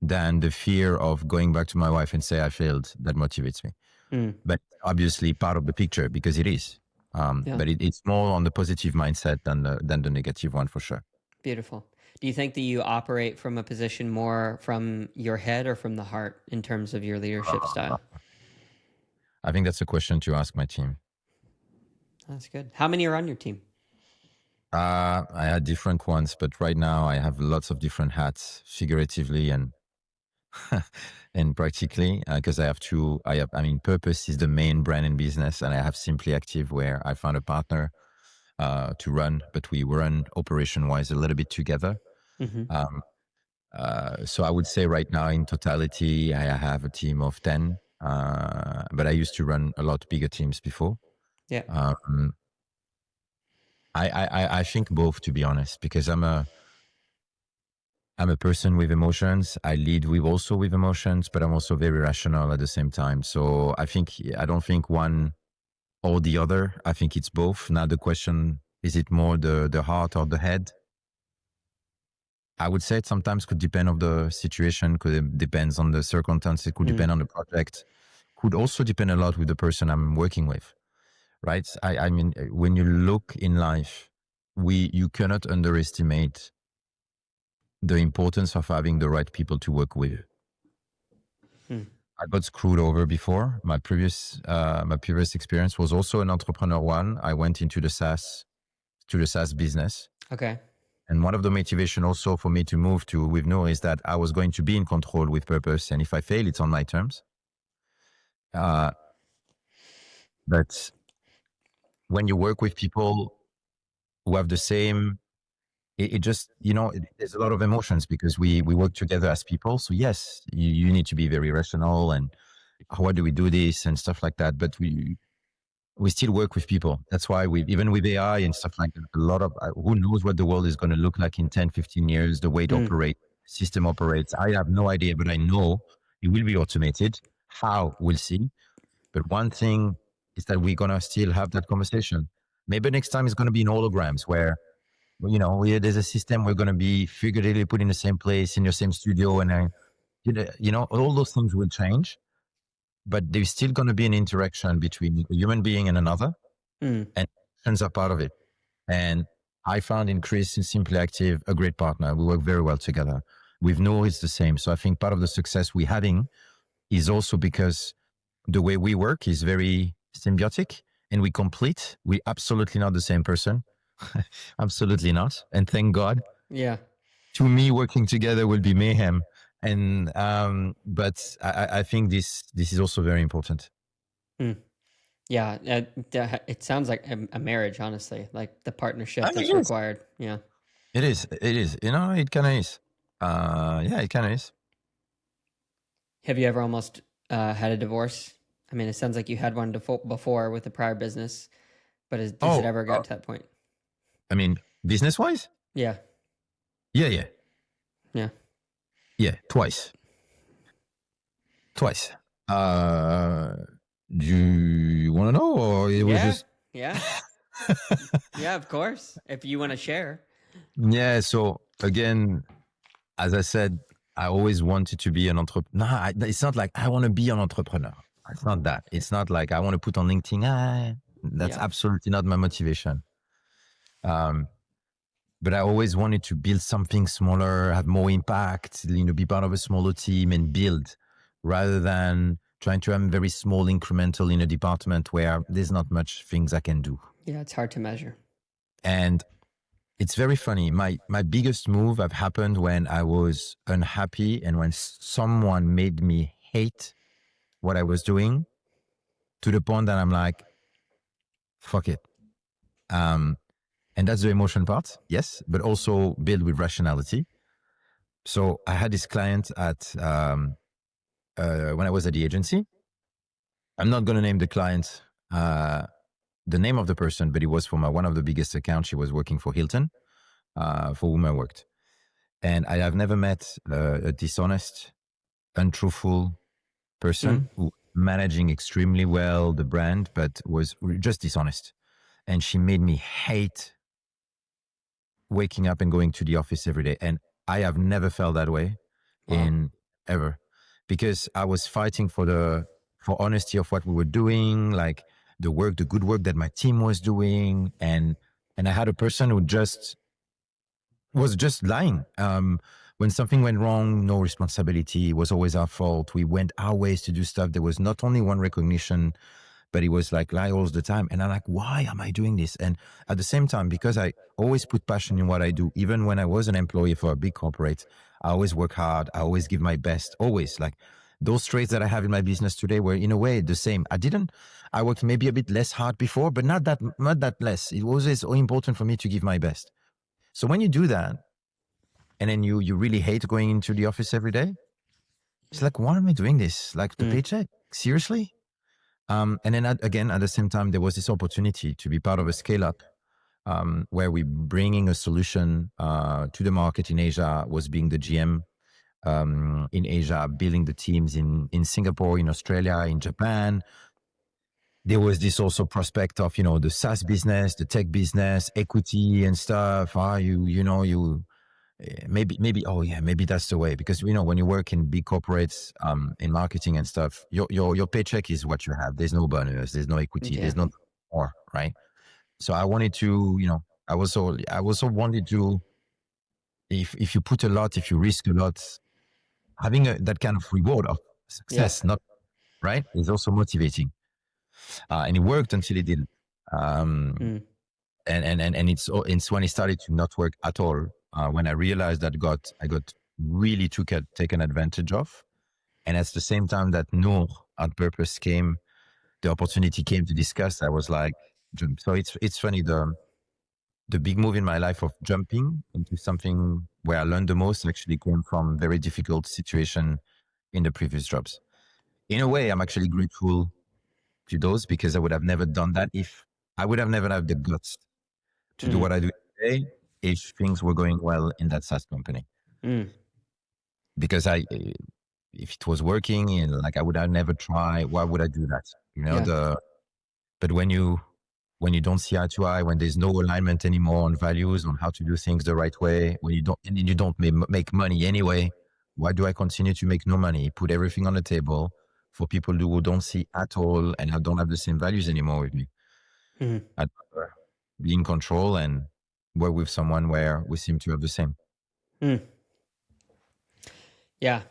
than the fear of going back to my wife and say I failed. That motivates me. But obviously part of the picture because it is. But it's more on the positive mindset than the negative one for sure. Beautiful. Do you think that you operate from a position more from your head or from the heart in terms of your leadership style? I think that's a question to ask my team. That's good. How many are on your team? I had different ones, but right now I have lots of different hats, figuratively and and practically, because purpose is the main brand in business, and I have Simply Active where I found a partner to run, but we run operation-wise a little bit together. Mm-hmm. So I would say right now in totality, I have a team of 10, but I used to run a lot bigger teams before. Yeah. I think both, to be honest, because I'm a person with emotions. I lead with emotions, but I'm also very rational at the same time. So I don't think one or the other. I think it's both. Now the question, is it more the heart or the head? I would say it sometimes could depend on the situation, could depends on the circumstance, it could depend on the project, could also depend a lot with the person I'm working with, right? I mean, when you look in life, you cannot underestimate the importance of having the right people to work with. I got screwed over before. My previous experience was also an entrepreneur one. I went into the SaaS business. Okay. And one of the motivation also for me to move to with Noor is that I was going to be in control with purpose. And if I fail, it's on my terms. But when you work with people who have the same, it just, there's a lot of emotions because we work together as people. So yes, you need to be very rational and how do we do this and stuff like that. But we still work with people. That's why even with AI and stuff like that, a lot of, who knows what the world is going to look like in 10, 15 years, the way it operates, system operates. I have no idea, but I know it will be automated. How, we'll see. But one thing is that we're going to still have that conversation. Maybe next time it's going to be in holograms where, there's a system we're going to be figuratively put in the same place, in your same studio. And, all those things will change. But there's still going to be an interaction between a human being and another, and emotions are part of it. And I found in Chris in Simply Active a great partner. We work very well together. With Noor, it's the same. So I think part of the success we're having is also because the way we work is very symbiotic and we complete. We're absolutely not the same person. Absolutely not. And thank God. Yeah. To me, working together will be mayhem. And but I think this is also very important. Yeah, it sounds like a marriage, honestly, like the partnership that's required. Yeah, it is. It is. It kind of is. Yeah, it kind of is. Have you ever almost had a divorce? I mean, it sounds like you had one before with a prior business, but does it ever get to that point? I mean, business-wise? Yeah. Yeah. Yeah, twice. Do you want to know, or it was just? Yeah. Yeah, of course. If you want to share. Yeah. So again, as I said, I always wanted to be an entrepreneur. No, it's not like I want to be an entrepreneur. It's not that. It's not like I want to put on LinkedIn. That's absolutely not my motivation. But I always wanted to build something smaller, have more impact, be part of a smaller team and build, rather than trying to have very small incremental in a department where there's not much things I can do. Yeah, it's hard to measure. And it's very funny. My biggest move have happened when I was unhappy and when someone made me hate what I was doing to the point that I'm like, fuck it. And that's the emotion part, yes, but also build with rationality. So I had this client at when I was at the agency. I'm not going to name the client, the name of the person, but it was from one of the biggest accounts. She was working for Hilton, for whom I worked. And I have never met a dishonest, untruthful person who managing extremely well the brand, but was just dishonest. And she made me hate waking up and going to the office every day. And I have never felt that way ever, because I was fighting for honesty of what we were doing, like the good work that my team was doing. And I had a person who was just lying. When something went wrong, no responsibility. It was always our fault. We went our ways to do stuff. There was not only one recognition, but it was like lie all the time. And I'm like, why am I doing this? And at the same time, because I always put passion in what I do, even when I was an employee for a big corporate, I always work hard. I always give my best, always. Like, those traits that I have in my business today were in a way the same. I worked maybe a bit less hard before, but not that less. It was always so important for me to give my best. So when you do that, and then you really hate going into the office every day, it's like, why am I doing this? Like the paycheck, seriously? And then again, at the same time, there was this opportunity to be part of a scale up where we bringing a solution to the market in Asia, was being the GM in Asia, building the teams in Singapore, in Australia, in Japan. There was this also prospect of, the SaaS business, the tech business, equity and stuff. Maybe that's the way, because when you work in big corporates in marketing and stuff, your paycheck is what you have. There's no bonus, there's no equity, there's no more, right? So I wanted to, I also wanted to, if you put a lot, if you risk a lot, having that kind of reward of success, not right, is also motivating. And it worked until it didn't. And it's when it started to not work at all, when I realized that I got really taken advantage of. And at the same time that Noor on purpose came, the opportunity came to discuss, I was like, jump. So it's funny, the big move in my life of jumping into something where I learned the most actually came from very difficult situation in the previous jobs. In a way, I'm actually grateful to those, because I would have never done that if I would have never had the guts to do what I do today if things were going well in that SaaS company. Because if it was working, like I would have never tried. Why would I do that? But when you don't see eye to eye, when there's no alignment anymore on values, on how to do things the right way, when you don't make money anyway, why do I continue to make no money, put everything on the table for people who don't see at all and don't have the same values anymore with me? I'd rather be in control and work with someone where we seem to have the same. Yeah.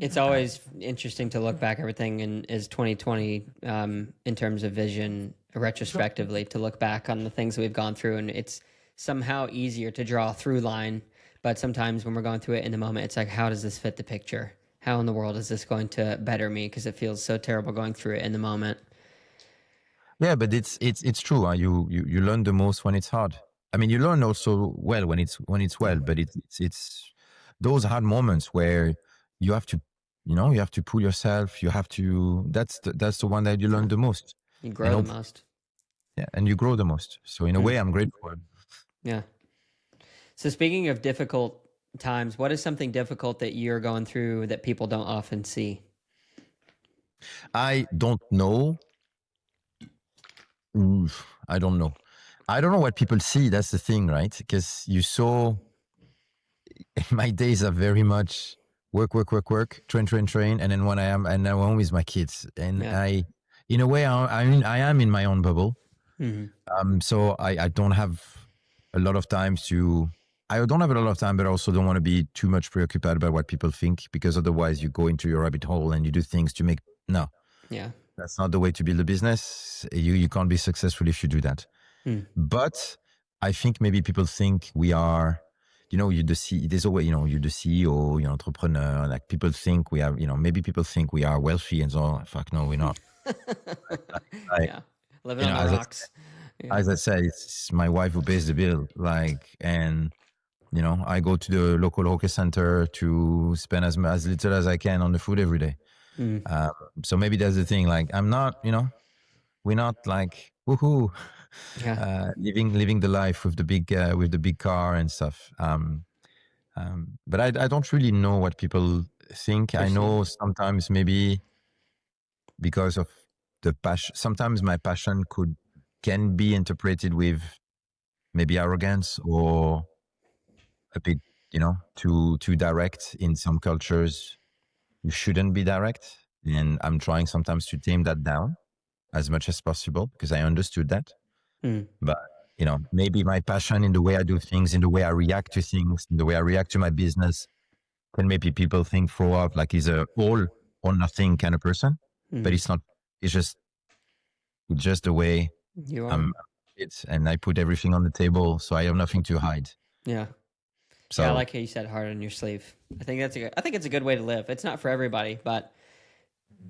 It's always interesting to look back everything as 2020 in terms of vision retrospectively, to look back on the things that we've gone through, and it's somehow easier to draw a through line. But sometimes when we're going through it in the moment, it's like, how does this fit the picture? How in the world is this going to better me? Because it feels so terrible going through it in the moment. Yeah, but it's true. Huh? You learn the most when it's hard. I mean, you learn also well when it's well, but it's those hard moments where you have to, you have to pull yourself. You have to. That's the one that you learn the most. You grow the most. Yeah, and you grow the most. So in a way, I'm grateful. Yeah. So speaking of difficult times, what is something difficult that you're going through that people don't often see? I don't know. I don't know. I don't know what people see. That's the thing, right? Because my days are very much work, train. And then when I'm home with my kids, and in a way, I am in my own bubble. So I don't have a lot of time but I also don't want to be too much preoccupied by what people think, because otherwise you go into your rabbit hole and you do things to make, that's not the way to build a business. You can't be successful if you do that. But I think maybe people think we are, there's always, you're the CEO, you're entrepreneur. Like people think we are, maybe people think we are wealthy and so, fuck no, we're not. Living on the rocks. As I said, it's my wife who pays the bill. And I go to the local hawker center to spend as little as I can on the food every day. So maybe that's the thing. Like I'm not, we're not like woohoo, living the life with the big car and stuff. But I don't really know what people think. I know sometimes maybe because of the passion. Sometimes my passion can be interpreted with maybe arrogance or a bit, too direct. In some cultures, you shouldn't be direct. And I'm trying sometimes to tame that down as much as possible, because I understood that. But, maybe my passion in the way I do things, in the way I react to things, in the way I react to my business, can maybe people throw off like he's a all or nothing kind of person. But it's not. It's just the way you are. And I put everything on the table, so I have nothing to hide. Yeah. So I like how you said heart on your sleeve. I think it's a good way to live. It's not for everybody, but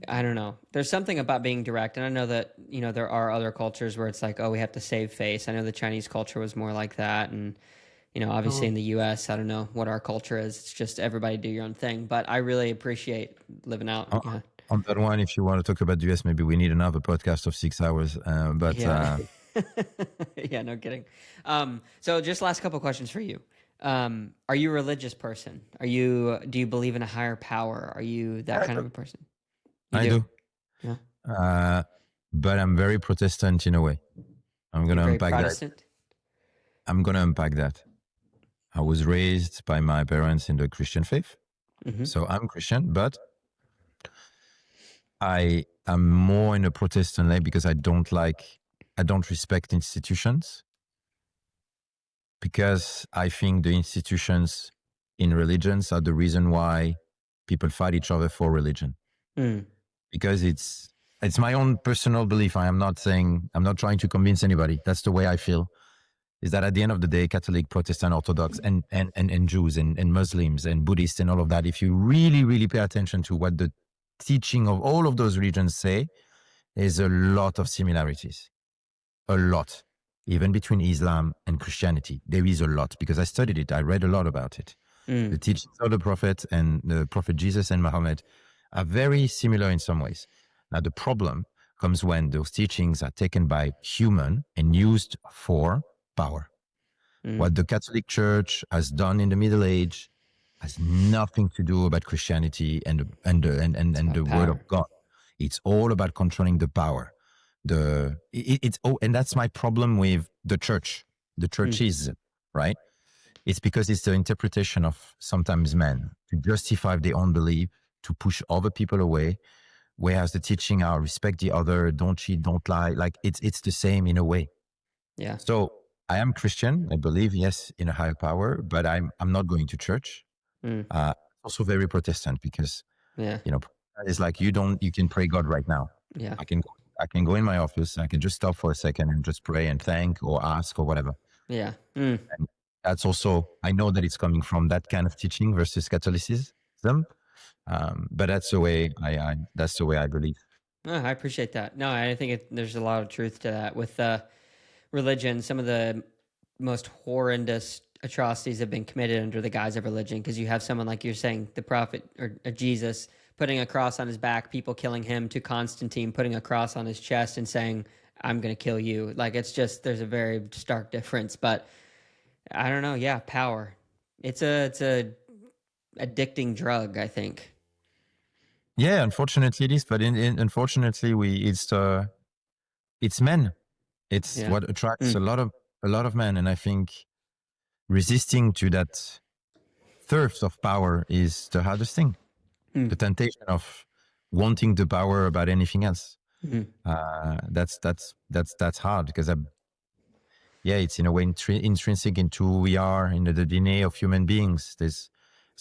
I don't know. There's something about being direct, and I know that there are other cultures where it's like, oh, we have to save face. I know the Chinese culture was more like that, and obviously in the U.S., I don't know what our culture is. It's just everybody do your own thing. But I really appreciate living out. On, Yeah, on that one, if you want to talk about the US, maybe we need another podcast of 6 hours. yeah, yeah. No kidding. So just last couple questions for you. Are you a religious person? Do you believe in a higher power? Are you that kind of a person? You I do. do. Yeah. But I'm very Protestant in a way. I'm going You're to very unpack that. Protestant. I'm going to unpack that. I was raised by my parents in the Christian faith. Mm-hmm. So I'm Christian, but I am more in a Protestant way because I don't respect institutions, because I think the institutions in religions are the reason why people fight each other for religion. Because it's my own personal belief. I'm not trying to convince anybody. That's the way I feel. Is that at the end of the day, Catholic, Protestant, Orthodox, and Jews and Muslims and Buddhists and all of that, if you really, really pay attention to what the teaching of all of those religions say, there's a lot of similarities. A lot. Even between Islam and Christianity, there is a lot, because I studied it. I read a lot about it. The teachings of the Prophet and the Prophet Jesus and Muhammad are very similar in some ways. Now, the problem comes when those teachings are taken by human and used for power. What the Catholic Church has done in the Middle Age has nothing to do about Christianity and the Word of God. It's all about controlling the power. And that's my problem with the church. The churches, right? It's because it's the interpretation of sometimes men to justify their own belief, to push other people away, whereas the teaching are respect the other, don't cheat, don't lie. Like it's the same in a way. Yeah. So I am Christian. I believe, yes, in a higher power, but I'm not going to church. Also very Protestant, because it's like you can pray God right now. Yeah. I can go in my office. I can just stop for a second and just pray and thank or ask or whatever. Yeah. And that's also, I know that it's coming from that kind of teaching versus Catholicism, but that's the way I believe. Oh, I appreciate that. No, I think there's a lot of truth to that. With religion, some of the most horrendous atrocities have been committed under the guise of religion, because you have someone like you're saying, the prophet or Jesus putting a cross on his back, people killing him, to Constantine putting a cross on his chest and saying, I'm going to kill you. Like, it's just, there's a very stark difference. But I don't know. Yeah, power. It's a addicting drug, I think. Yeah, unfortunately it is. But unfortunately, it's men. It's what attracts a lot of men, and I think resisting to that thirst of power is the hardest thing. The temptation of wanting the power about anything else. That's hard, because it's in a way intrinsic into who we are, in the DNA of human beings. That's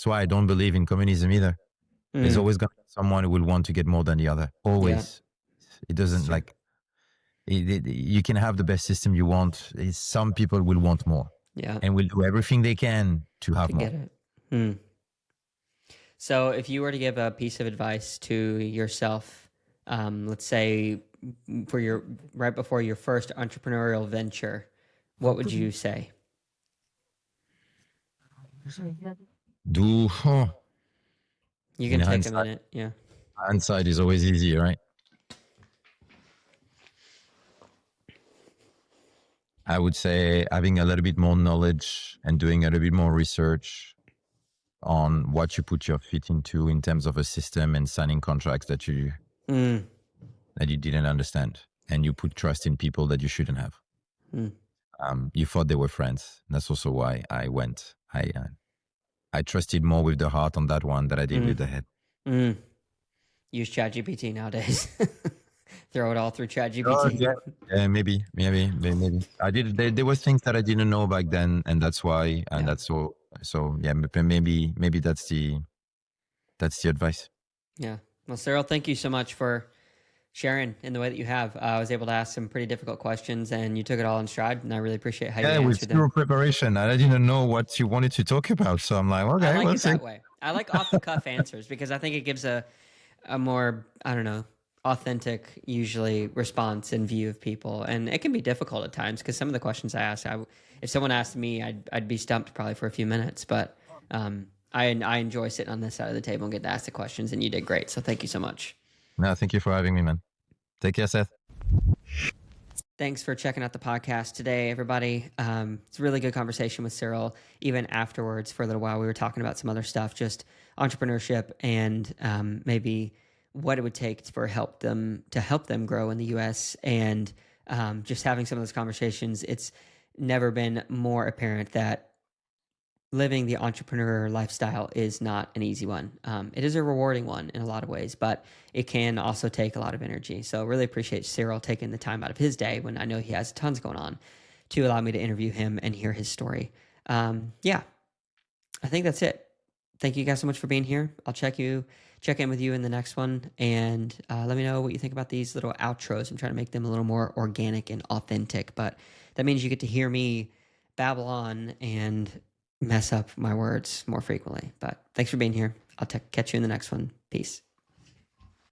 why I don't believe in communism either. There's always going to be someone who will want to get more than the other. Always. Yeah. It doesn't like. You can have the best system you want. Some people will want more. Yeah. And will do everything they can to have more. Get it. So if you were to give a piece of advice to yourself, let's say right before your first entrepreneurial venture, what would you say? You can take a minute. Yeah. Hindsight is always easy, right? I would say having a little bit more knowledge and doing a little bit more research on what you put your feet into in terms of a system, and signing contracts that you didn't understand, and you put trust in people that you shouldn't have. You thought they were friends. That's also why I went. I trusted more with the heart on that one than I did with the head. Use ChatGPT nowadays. Throw it all through ChatGPT. Yeah, maybe. I did. There was things that I didn't know back then, and that's why. And that's so. So yeah, maybe that's the advice. Yeah. Well, Cyril, thank you so much for sharing in the way that you have. I was able to ask some pretty difficult questions, and you took it all in stride, and I really appreciate how you answered with zero preparation. I didn't know what you wanted to talk about, so I'm like, okay, I like it that way. I like off the cuff answers, because I think it gives a a more, I don't know, authentic usually response and view of people. And it can be difficult at times because some of the questions I ask, if someone asked me, I'd be stumped probably for a few minutes. But I enjoy sitting on this side of the table and get to ask the questions, and you did great. So thank you so much. No, thank you for having me, man. Take care, Seth. Thanks for checking out the podcast today, everybody. It's a really good conversation with Cyril. Even afterwards, for a little while, we were talking about some other stuff, just entrepreneurship and maybe what it would take for help them grow in the U.S. And just having some of those conversations. It's never been more apparent that living the entrepreneur lifestyle is not an easy one. It is a rewarding one in a lot of ways, but it can also take a lot of energy. So really appreciate Cyril taking the time out of his day when I know he has tons going on to allow me to interview him and hear his story. Yeah, I think that's it. Thank you guys so much for being here. I'll check in with you in the next one, and let me know what you think about these little outros. I'm trying to make them a little more organic and authentic, but that means you get to hear me babble on and mess up my words more frequently. But thanks for being here. I'll catch you in the next one. Peace.